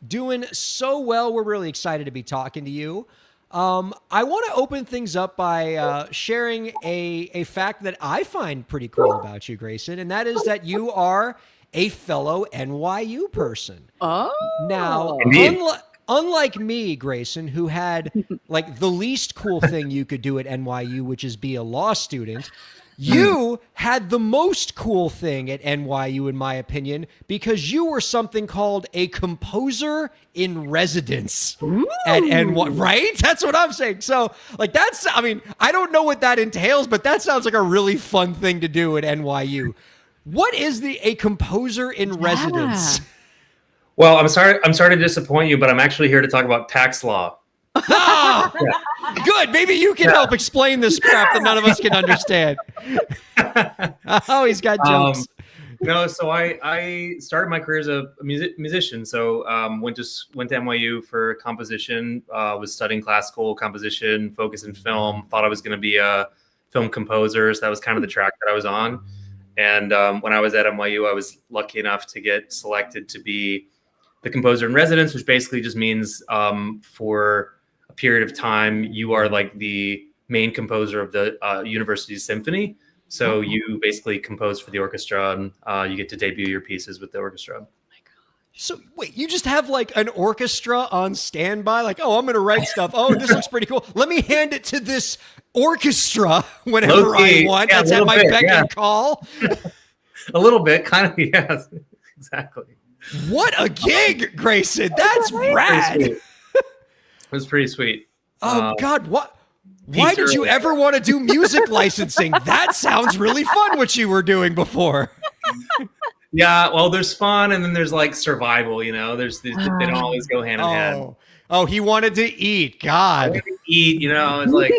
Doing so well. We're really excited to be talking to you. I want to open things up by sharing a fact that I find pretty cool about you, Grayson, and that is that you are a fellow NYU person. Oh. Now, Indeed. unlike me, Grayson, who had like the least cool thing you could do at NYU, which is be a law student, you had the most cool thing at NYU, in my opinion, because you were something called a composer in residence at NYU, right? That's what I'm saying. So, like, that's, I mean, I don't know what that entails, but that sounds like a really fun thing to do at NYU. What is a composer in residence? Well, I'm sorry to disappoint you, but I'm actually here to talk about tax law. Ah, good. Maybe you can help explain this crap that none of us can understand. Oh, he's got jokes. No, so I started my career as a musician. So went to NYU for composition. Was studying classical composition, focus in film. Thought I was going to be a film composer. So that was kind of the track that I was on. And when I was at NYU, I was lucky enough to get selected to be the composer in residence, which basically just means for a period of time, you are like the main composer of the university's symphony. So you basically compose for the orchestra, and you get to debut your pieces with the orchestra. So wait, you just have like an orchestra on standby? Like, oh, I'm going to write stuff. Oh, this looks pretty cool. Let me hand it to this orchestra whenever I want. Yeah, That's at my beck and call. A little bit, kind of, yes, exactly. What a gig, Grayson. That's rad. It was pretty sweet. Oh, God, what? Why did you ever want to do music licensing? That sounds really fun, what you were doing before. Yeah, well, there's fun, and then there's like survival. You know, they don't always go hand in hand. Oh, he wanted to eat. God, eat. You know, it's like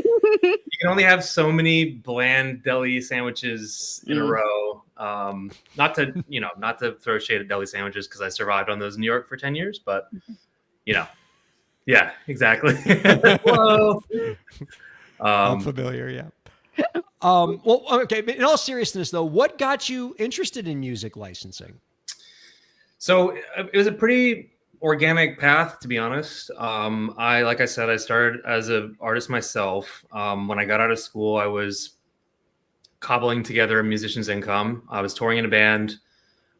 you can only have so many bland deli sandwiches in a row. Not to throw shade at deli sandwiches because I survived on those in New York for 10 years, but yeah, exactly. Whoa. I'm familiar. Yeah. Well, okay. But in all seriousness, though, what got you interested in music licensing? So it was a pretty organic path, to be honest. Like I said, I started as an artist myself. When I got out of school, I was cobbling together a musician's income. I was touring in a band.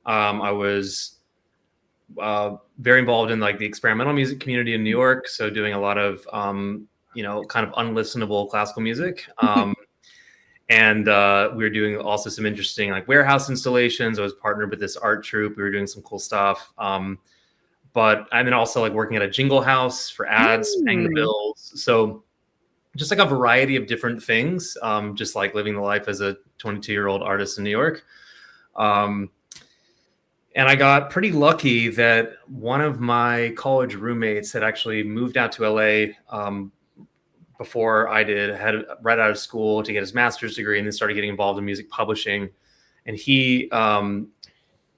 I was very involved in like the experimental music community in New York. So doing a lot of, kind of unlistenable classical music. And we were doing also some interesting like warehouse installations. I was partnered with this art troupe. We were doing some cool stuff. And then also like working at a jingle house for ads, paying the bills. So just like a variety of different things, just like living the life as a 22-year-old artist in New York. And I got pretty lucky that one of my college roommates had actually moved out to LA before I did, had right out of school to get his master's degree, and then started getting involved in music publishing. And he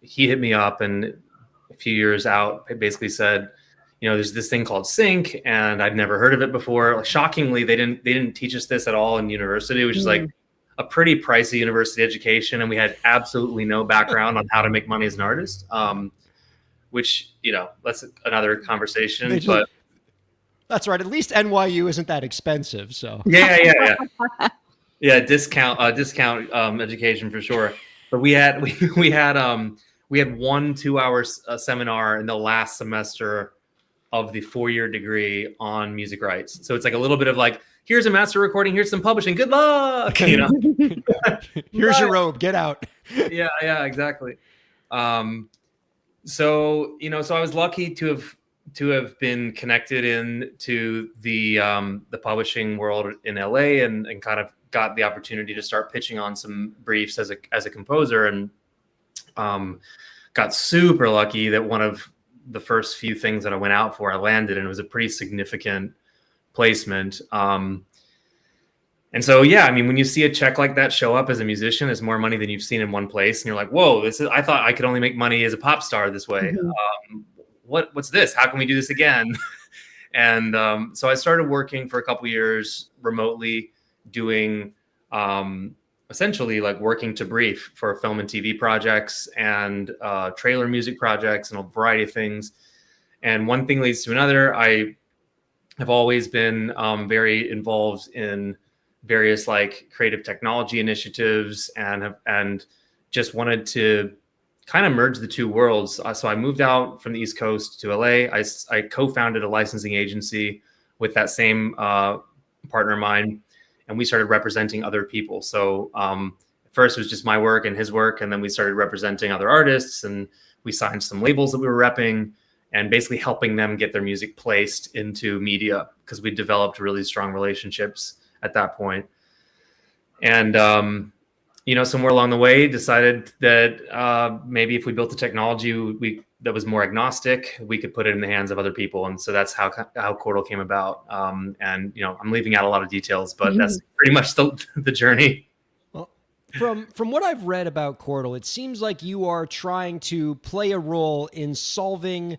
hit me up, and a few years out, basically said, there's this thing called sync, and I'd never heard of it before. Like, shockingly, they didn't teach us this at all in university, which is like a pretty pricey university education, and we had absolutely no background on how to make money as an artist. Which that's another conversation. But that's right. At least NYU isn't that expensive. So yeah, discount education for sure. But we had 1 2-hour seminar in the last semester of the 4-year degree on music rights. So it's like a little bit of like, here's a master recording, here's some publishing, good luck. Here's your robe, get out. yeah, exactly. So I was lucky to have been connected into the publishing world in LA and kind of got the opportunity to start pitching on some briefs as a composer, and got super lucky that one of the first few things that I went out for, I landed, and it was a pretty significant placement. And so, when you see a check like that show up as a musician, it's more money than you've seen in one place. And you're like, whoa, I thought I could only make money as a pop star this way. What's this? How can we do this again? And so I started working for a couple of years remotely, doing essentially like working to brief for film and TV projects and trailer music projects and a variety of things. And one thing leads to another. I have always been very involved in various like creative technology initiatives and just wanted to kind of merge the two worlds. So I moved out from the East Coast to LA. I co-founded a licensing agency with that same partner of mine, and we started representing other people. So first it was just my work and his work, and then we started representing other artists, and we signed some labels that we were repping, and basically helping them get their music placed into media, because we developed really strong relationships at that point. And somewhere along the way, decided that maybe if we built a technology that was more agnostic, we could put it in the hands of other people. And so that's how Chordal came about. And I'm leaving out a lot of details, but that's pretty much the journey. Well, from what I've read about Chordal, it seems like you are trying to play a role in solving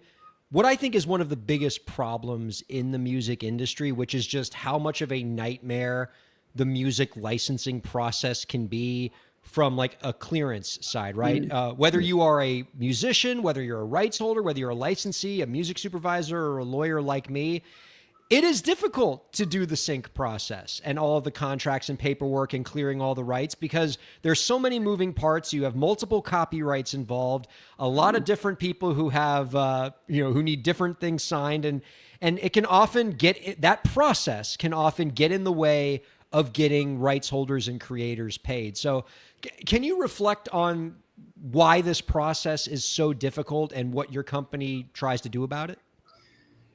what I think is one of the biggest problems in the music industry, which is just how much of a nightmare the music licensing process can be from like a clearance side, right? Whether you are a musician, whether you're a rights holder, whether you're a licensee, a music supervisor, or a lawyer like me, it is difficult to do the sync process and all of the contracts and paperwork and clearing all the rights, because there's so many moving parts. You have multiple copyrights involved, a lot of different people who have, who need different things signed. And it can often that process can often get in the way of getting rights holders and creators paid. So can you reflect on why this process is so difficult and what your company tries to do about it?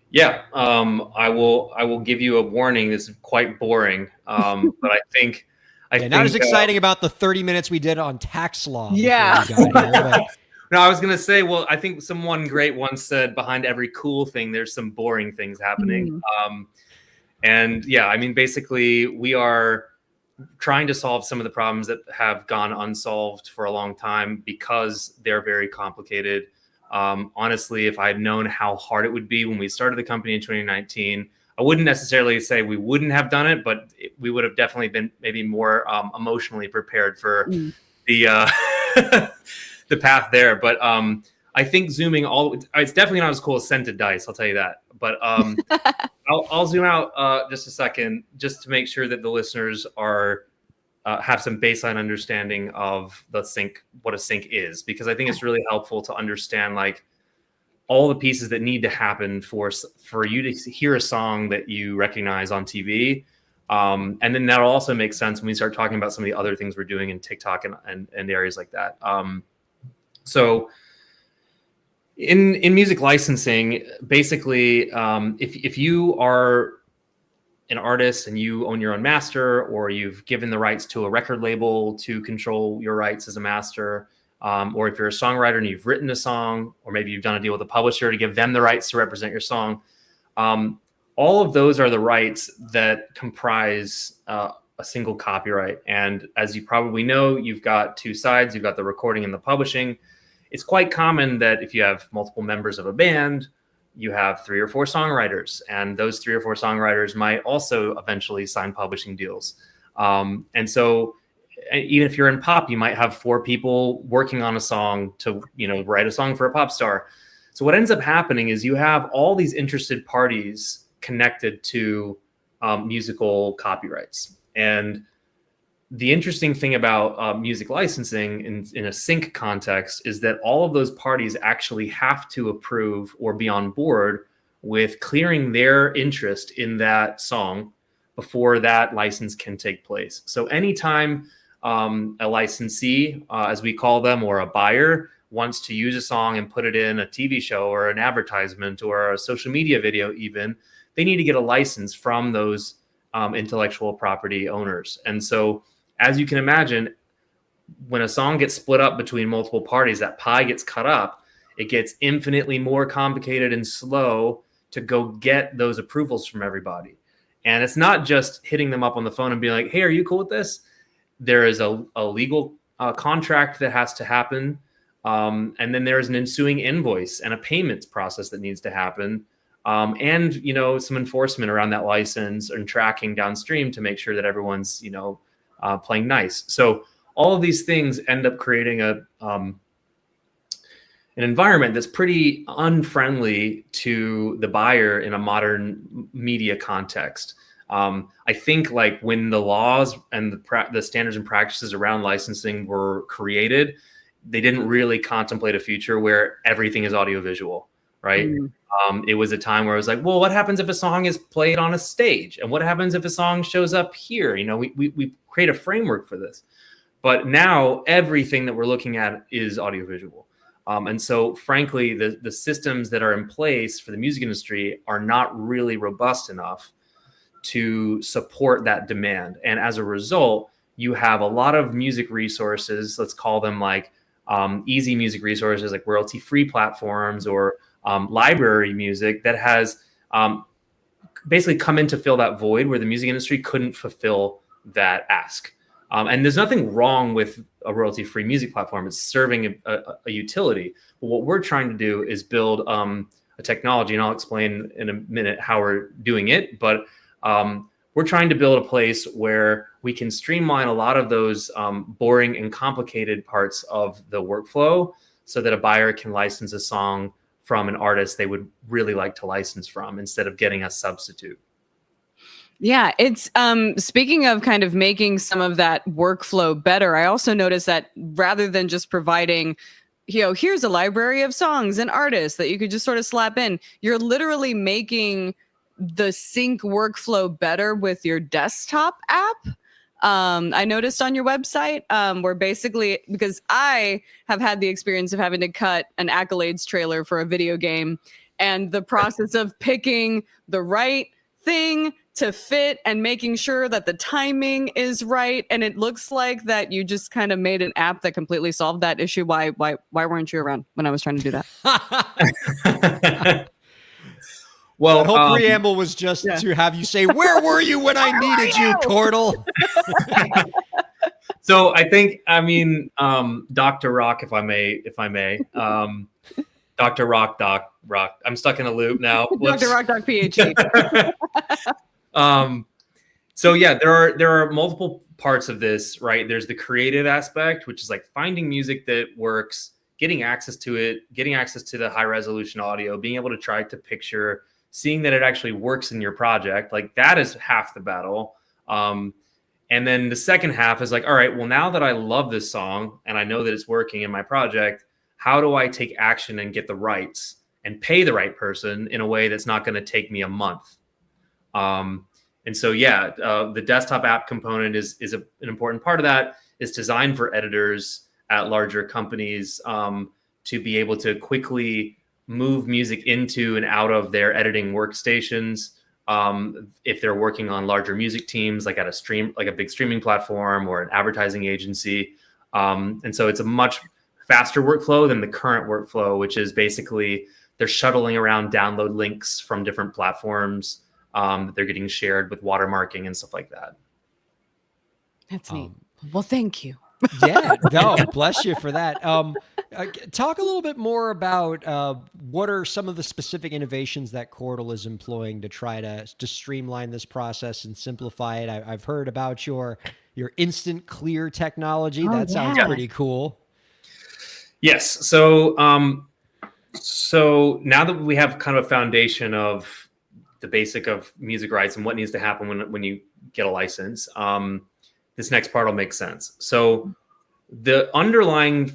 Yeah, I will give you a warning. This is quite boring, but I think not as exciting about the 30 minutes we did on tax law. Yeah. No, I was going to say, well, I think someone great once said, behind every cool thing, there's some boring things happening. And yeah, basically we are trying to solve some of the problems that have gone unsolved for a long time because they're very complicated. Honestly, if I had known how hard it would be when we started the company in 2019, I wouldn't necessarily say we wouldn't have done it, but we would have definitely been maybe more emotionally prepared for the the path there. But I think zooming it's definitely not as cool as scented dice. I'll tell you that. But I'll zoom out just a second, just to make sure that the listeners are have some baseline understanding of the sync, what a sync is, because I think it's really helpful to understand like all the pieces that need to happen for you to hear a song that you recognize on TV. And then that'll also make sense when we start talking about some of the other things we're doing in TikTok and areas like that. So in music licensing, basically, if you are an artist and you own your own master, or you've given the rights to a record label to control your rights as a master, or if you're a songwriter and you've written a song, or maybe you've done a deal with a publisher to give them the rights to represent your song, all of those are the rights that comprise a single copyright. And as you probably know, you've got two sides. You've got the recording and the publishing. It's quite common that if you have multiple members of a band, you have 3 or 4 songwriters, and those 3 or 4 songwriters might also eventually sign publishing deals. And so even if you're in pop, you might have 4 people working on a song to, write a song for a pop star. So what ends up happening is you have all these interested parties connected to musical copyrights. And the interesting thing about music licensing in a sync context is that all of those parties actually have to approve or be on board with clearing their interest in that song before that license can take place. So anytime a licensee, as we call them, or a buyer wants to use a song and put it in a TV show or an advertisement or a social media video even, they need to get a license from those intellectual property owners. And so, as you can imagine, when a song gets split up between multiple parties, that pie gets cut up, it gets infinitely more complicated and slow to go get those approvals from everybody. And it's not just hitting them up on the phone and being like, hey, are you cool with this? There is a legal contract that has to happen. And then there's an ensuing invoice and a payments process that needs to happen. And, some enforcement around that license and tracking downstream to make sure that everyone's, playing nice. So all of these things end up creating an environment that's pretty unfriendly to the buyer in a modern media context. I think like when the laws and the standards and practices around licensing were created, they didn't really contemplate a future where everything is audiovisual, right? It was a time where it was like, well, what happens if a song is played on a stage? And what happens if a song shows up here? We create a framework for this. But now everything that we're looking at is audiovisual. And so, frankly, the systems that are in place for the music industry are not really robust enough to support that demand. And as a result, you have a lot of music resources, let's call them like easy music resources, like royalty-free platforms or library music that has basically come in to fill that void where the music industry couldn't fulfill that ask. And there's nothing wrong with a royalty-free music platform. It's serving a utility. But what we're trying to do is build a technology, and I'll explain in a minute how we're doing it. But we're trying to build a place where we can streamline a lot of those boring and complicated parts of the workflow so that a buyer can license a song from an artist they would really like to license from instead of getting a substitute. Yeah, it's speaking of kind of making some of that workflow better, I also noticed that rather than just providing, here's a library of songs and artists that you could just sort of slap in, you're literally making the sync workflow better with your desktop app. I noticed on your website where basically, because I have had the experience of having to cut an Accolades trailer for a video game, and the process of picking the right thing to fit and making sure that the timing is right. And it looks like that you just kind of made an app that completely solved that issue. Why weren't you around when I was trying to do that? Well, the whole preamble was just to have you say, where were you when I needed you, Cordell? So I think, Dr. Rock, if I may, Dr. Rock, Doc Rock. I'm stuck in a loop now. Dr. Rock, Doc, PhD. So yeah, there are multiple parts of this, right? There's the creative aspect, which is like finding music that works getting access to it, getting access to the high resolution audio, being able to try to picture, seeing that it actually works in your project, like that is half the battle. And then the second half is like, all right, well, now that I love this song and I know that it's working in my project, how do I take action and get the rights and pay the right person in a way that's not going to take me a month? And so, the desktop app component is an important part of that. It's designed for editors at larger companies to be able to quickly move music into and out of their editing workstations. If they're working on larger music teams, like at a big streaming platform or an advertising agency. And so it's a much faster workflow than the current workflow, which is basically they're shuttling around download links from different platforms that they're getting shared with watermarking and stuff like that. That's neat. Well, thank you. Yeah, no, bless you for that. Talk a little bit more about what are some of the specific innovations that Chordal is employing to try to streamline this process and simplify it. I've heard about your instant clear technology. That sounds pretty cool. Yes. So now that we have kind of a foundation of the basic of music rights and what needs to happen when you get a license, this next part will make sense. So the underlying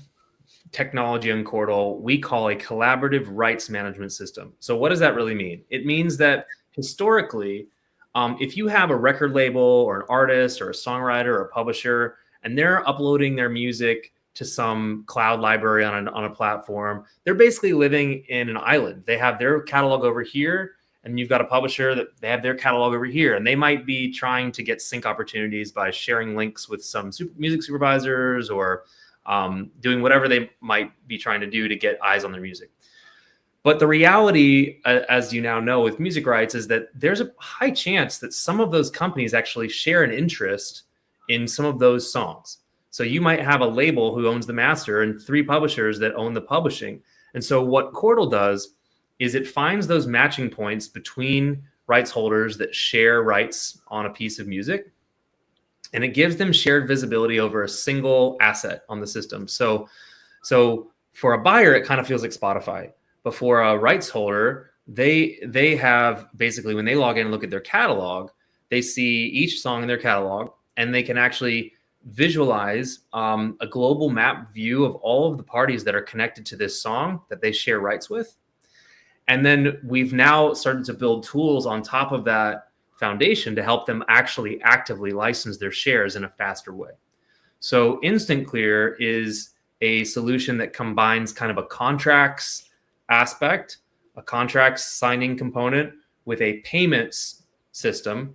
technology on Chordal, we call a collaborative rights management system. So what does that really mean? It means that historically, if you have a record label or an artist or a songwriter or a publisher, and they're uploading their music to some cloud library on a platform, they're basically living in an island. They have their catalog over here, and you've got a publisher that they have their catalog over here, and they might be trying to get sync opportunities by sharing links with some music supervisors or doing whatever they might be trying to do to get eyes on their music. But the reality, as you now know with music rights, is that there's a high chance that some of those companies actually share an interest in some of those songs. So you might have a label who owns the master and 3 publishers that own the publishing. And so what Chordal does is it finds those matching points between rights holders that share rights on a piece of music, and it gives them shared visibility over a single asset on the system. So for a buyer, it kind of feels like Spotify, but for a rights holder, they have basically, when they log in and look at their catalog, they see each song in their catalog, and they can actually visualize a global map view of all of the parties that are connected to this song that they share rights with. And then we've now started to build tools on top of that foundation to help them actually actively license their shares in a faster way. So Instant Clear is a solution that combines kind of a contracts aspect, a contracts signing component with a payments system,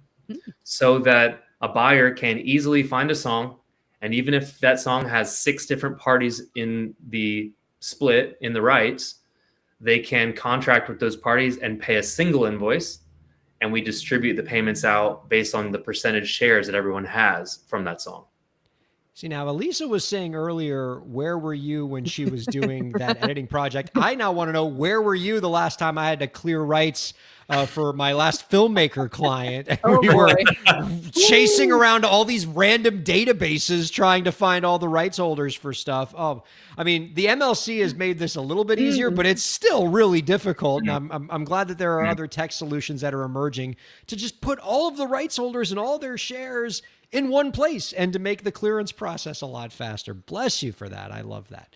so that a buyer can easily find a song. And even if that song has 6 different parties in the split in the rights, they can contract with those parties and pay a single invoice, and we distribute the payments out based on the percentage shares that everyone has from that song. See, now Elisa was saying earlier, where were you when she was doing that editing project? I now want to know, where were you the last time I had to clear rights for my last filmmaker client? And we were chasing around all these random databases trying to find all the rights holders for stuff. I mean, the MLC has made this a little bit easier, but it's still really difficult. And I'm glad that there are other tech solutions that are emerging to just put all of the rights holders and all their shares in one place and to make the clearance process a lot faster. Bless you for that. I love that.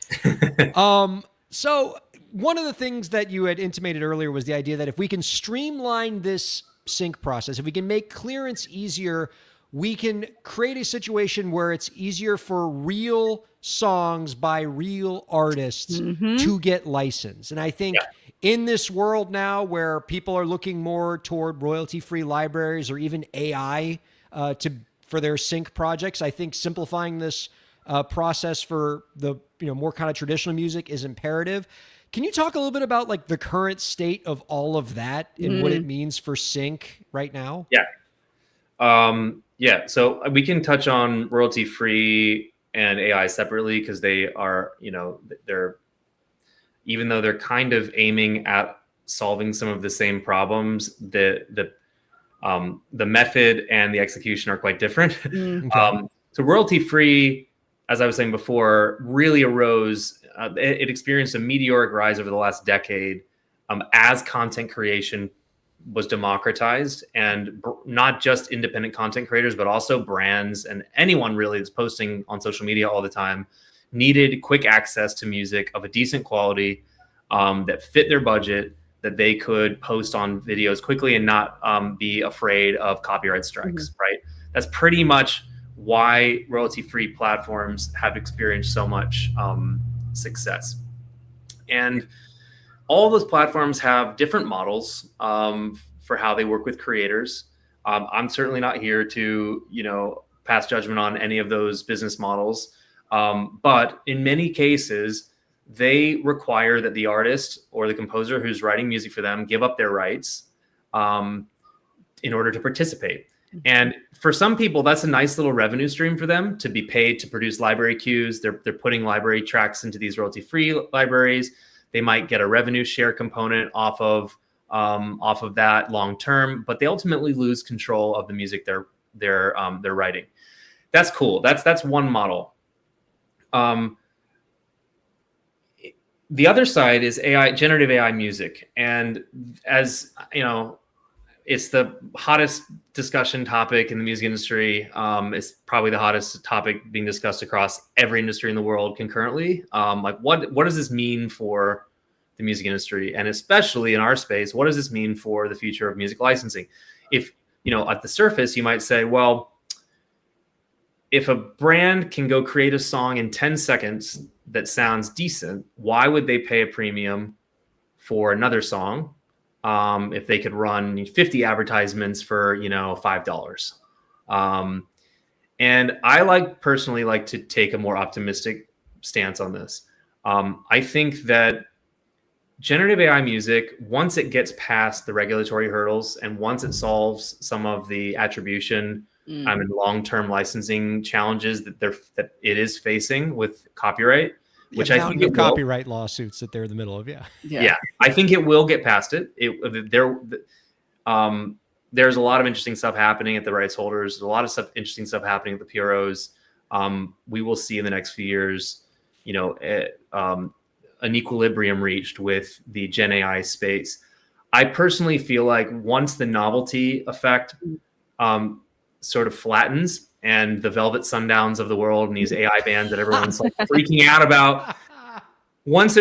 So one of the things that you had intimated earlier was the idea that if we can streamline this sync process, if we can make clearance easier, we can create a situation where it's easier for real songs by real artists to get licensed. And I think in this world now where people are looking more toward royalty-free libraries or even AI for their sync projects, I think simplifying this process for the more kind of traditional music is imperative. Can you talk a little bit about like the current state of all of that and what it means for sync right now? Yeah. So we can touch on royalty-free and AI separately because they are, they're, even though they're kind of aiming at solving some of the same problems, the method and the execution are quite different. So royalty-free as I was saying before, really arose. It experienced a meteoric rise over the last decade as content creation was democratized, and not just independent content creators, but also brands and anyone really that's posting on social media all the time needed quick access to music of a decent quality that fit their budget, that they could post on videos quickly and not be afraid of copyright strikes, right? That's pretty much why royalty-free platforms have experienced so much success. And all those platforms have different models for how they work with creators. I'm certainly not here to, pass judgment on any of those business models. But in many cases, they require that the artist or the composer who's writing music for them give up their rights in order to participate. And for some people, that's a nice little revenue stream for them to be paid to produce library cues. They're putting library tracks into these royalty-free libraries. They might get a revenue share component off of that long term, but they ultimately lose control of the music they're writing. That's cool. That's one model. The other side is generative AI music, and as you know, it's the hottest discussion topic in the music industry. It's probably the hottest topic being discussed across every industry in the world concurrently. What does this mean for the music industry, and especially in our space, what does this mean for the future of music licensing? If at the surface, you might say, well, if a brand can go create a song in 10 seconds that sounds decent, why would they pay a premium for another song if they could run 50 advertisements for $5? And I personally like to take a more optimistic stance on this. I think that generative AI music, once it gets past the regulatory hurdles and once it solves some of the attribution and long-term licensing challenges that it is facing with copyright, which I think it copyright lawsuits that they're in the middle of. Yeah, I think it will get past it. There's a lot of interesting stuff happening at the rights holders. There's a lot of interesting stuff happening at the PROs. We will see in the next few years, an equilibrium reached with the Gen AI space. I personally feel like once the novelty effect sort of flattens, and the Velvet Sundowns of the world and these AI bands that everyone's freaking out about, once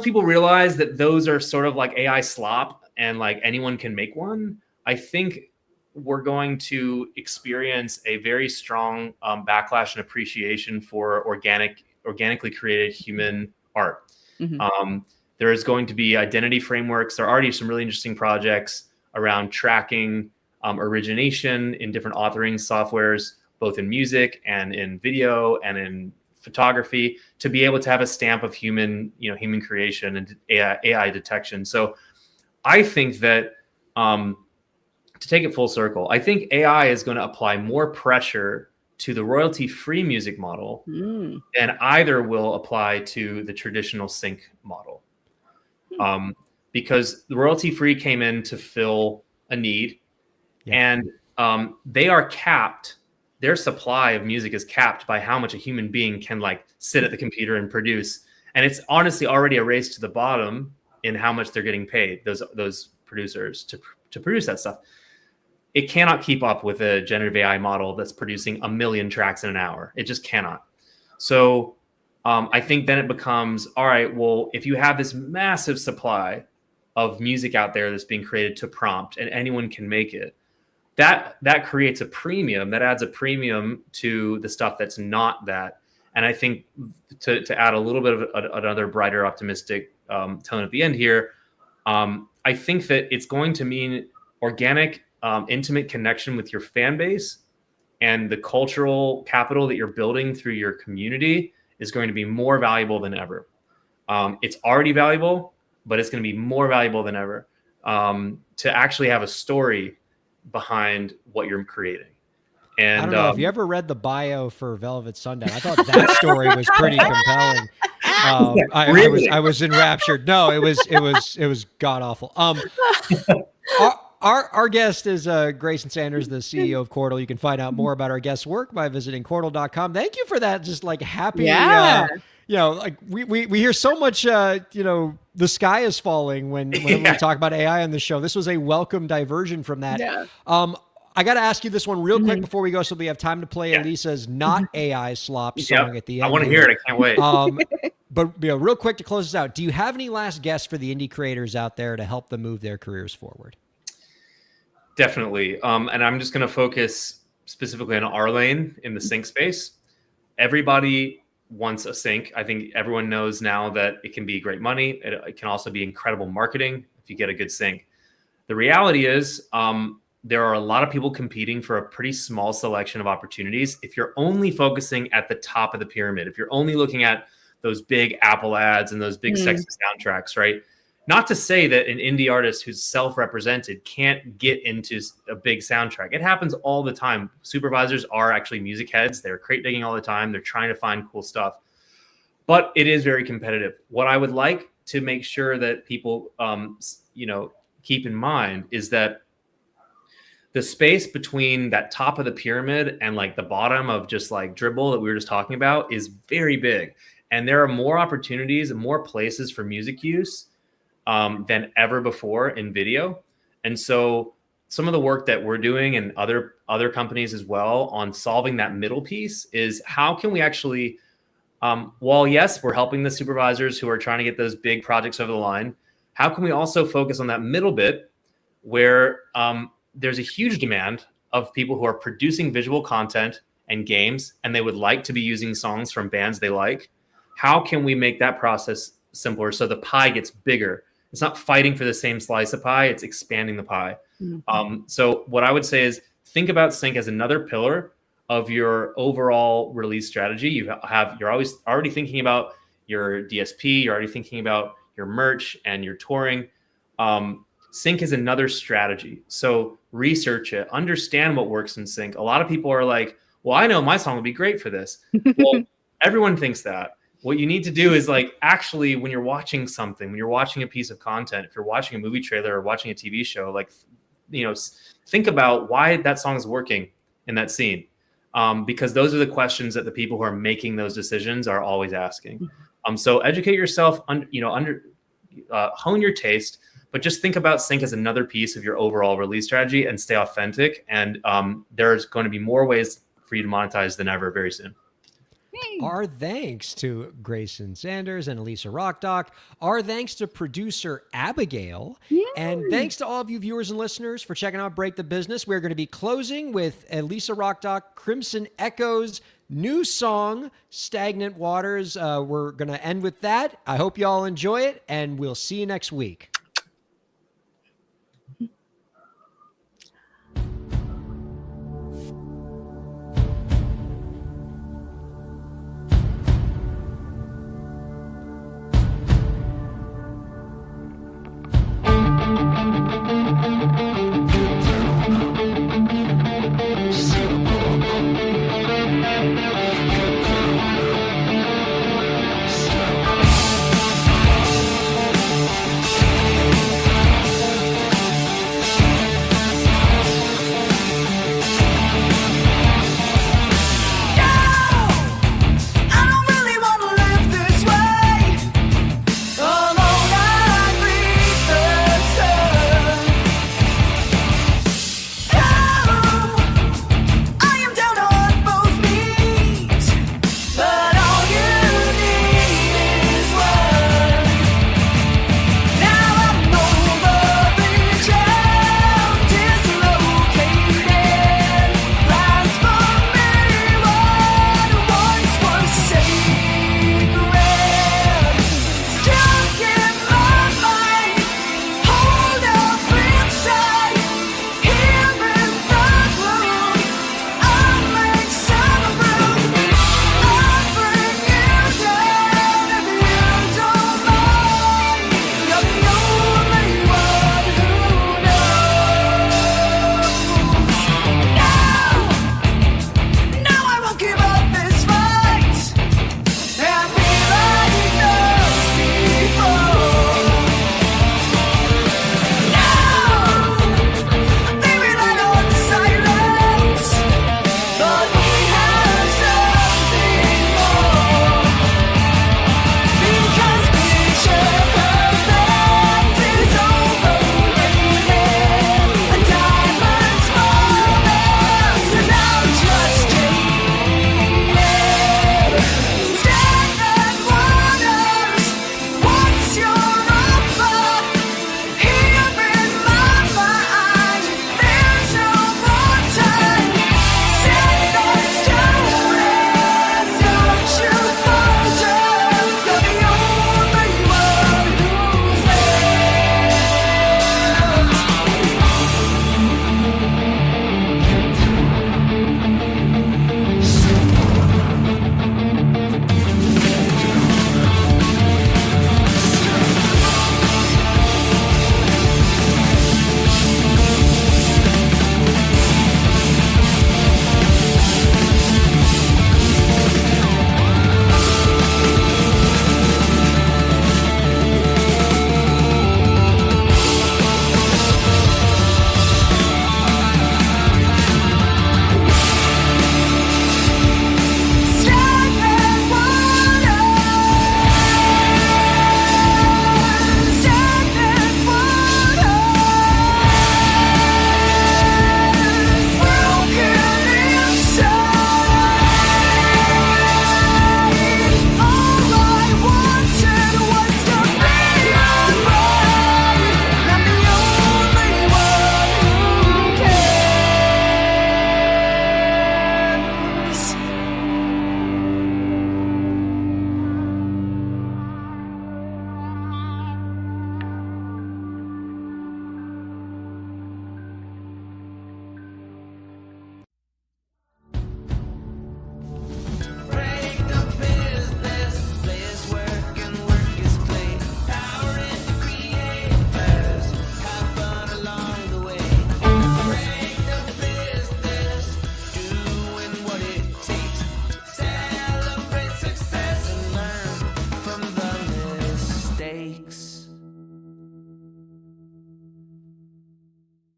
people realize that those are sort of like AI slop and like anyone can make one, I think we're going to experience a very strong backlash and appreciation for organically created human art. There is going to be identity frameworks. There are already some really interesting projects around tracking origination in different authoring softwares, both in music and in video and in photography, to be able to have a stamp of human creation and AI detection. So I think that to take it full circle, I think AI is going to apply more pressure to the royalty-free music model than either will apply to the traditional sync model. Because the royalty-free came in to fill a need, and they are capped. Their supply of music is capped by how much a human being can sit at the computer and produce. And it's honestly already a race to the bottom in how much they're getting paid, those producers, to produce that stuff. It cannot keep up with a generative AI model that's producing 1 million tracks in an hour. It just cannot. So I think then it becomes, all right, well, if you have this massive supply of music out there that's being created to prompt and anyone can make it, that creates a premium, that adds a premium to the stuff that's not that. And I think to add a little bit of another brighter, optimistic tone at the end here, I think that it's going to mean organic, intimate connection with your fan base, and the cultural capital that you're building through your community is going to be more valuable than ever. It's already valuable, but it's going to be more valuable than ever to actually have a story behind what you're creating. And I don't know. Have you ever read the bio for Velvet Sundown? I thought that story was pretty compelling. I was enraptured. No, it was god awful. Our guest is Grayson Sanders, the CEO of Chordal. You can find out more about our guest's work by visiting chordal.com. Thank you for that. Just like happy, Yeah. like we hear so much, the sky is falling when we talk about AI on the show. This was a welcome diversion from that. Yeah. I got to ask you this one real quick before we go, so we have time to play Elisa's not AI slop song at the end. I want to hear it. I can't wait. But real quick to close this out, do you have any last guests for the indie creators out there to help them move their careers forward? Definitely. And I'm just going to focus specifically on our lane in the sync space. Everybody wants a sync. I think everyone knows now that it can be great money. It can also be incredible marketing if you get a good sync. The reality is there are a lot of people competing for a pretty small selection of opportunities. If you're only focusing at the top of the pyramid, if you're only looking at those big Apple ads and those big sexy soundtracks, right? Not to say that an indie artist who's self-represented can't get into a big soundtrack. It happens all the time. Supervisors are actually music heads. They're crate digging all the time. They're trying to find cool stuff. But it is very competitive. What I would like to make sure that people, keep in mind is that the space between that top of the pyramid and like the bottom of just like dribble that we were just talking about is very big. And there are more opportunities and more places for music use than ever before in video. And so some of the work that we're doing and other companies as well on solving that middle piece is how can we actually, while yes, we're helping the supervisors who are trying to get those big projects over the line, how can we also focus on that middle bit where there's a huge demand of people who are producing visual content and games, and they would like to be using songs from bands they like. How can we make that process simpler so the pie gets bigger? It's not fighting for the same slice of pie, it's expanding the pie. So what I would say is think about sync as another pillar of your overall release strategy. You're always already thinking about your DSP, you're already thinking about your merch and your touring. Sync is another strategy. So research it, understand what works in sync. A lot of people are like, well, I know my song would be great for this. Well, everyone thinks that. What you need to do is like, actually, when you're watching something, when you're watching a piece of content, if you're watching a movie trailer or watching a TV show, like, think about why that song is working in that scene. Because those are the questions that the people who are making those decisions are always asking. So educate yourself, hone your taste, but just think about sync as another piece of your overall release strategy and stay authentic. And there's going to be more ways for you to monetize than ever very soon. Our thanks to Grayson Sanders and Elisa Rockdock. Our thanks to producer Abigail. Yay. And thanks to all of you viewers and listeners for checking out Break the Business. We're going to be closing with Elisa Rockdock, Crimson Echo's new song, Stagnant Waters. We're going to end with that. I hope you all enjoy it, and we'll see you next week.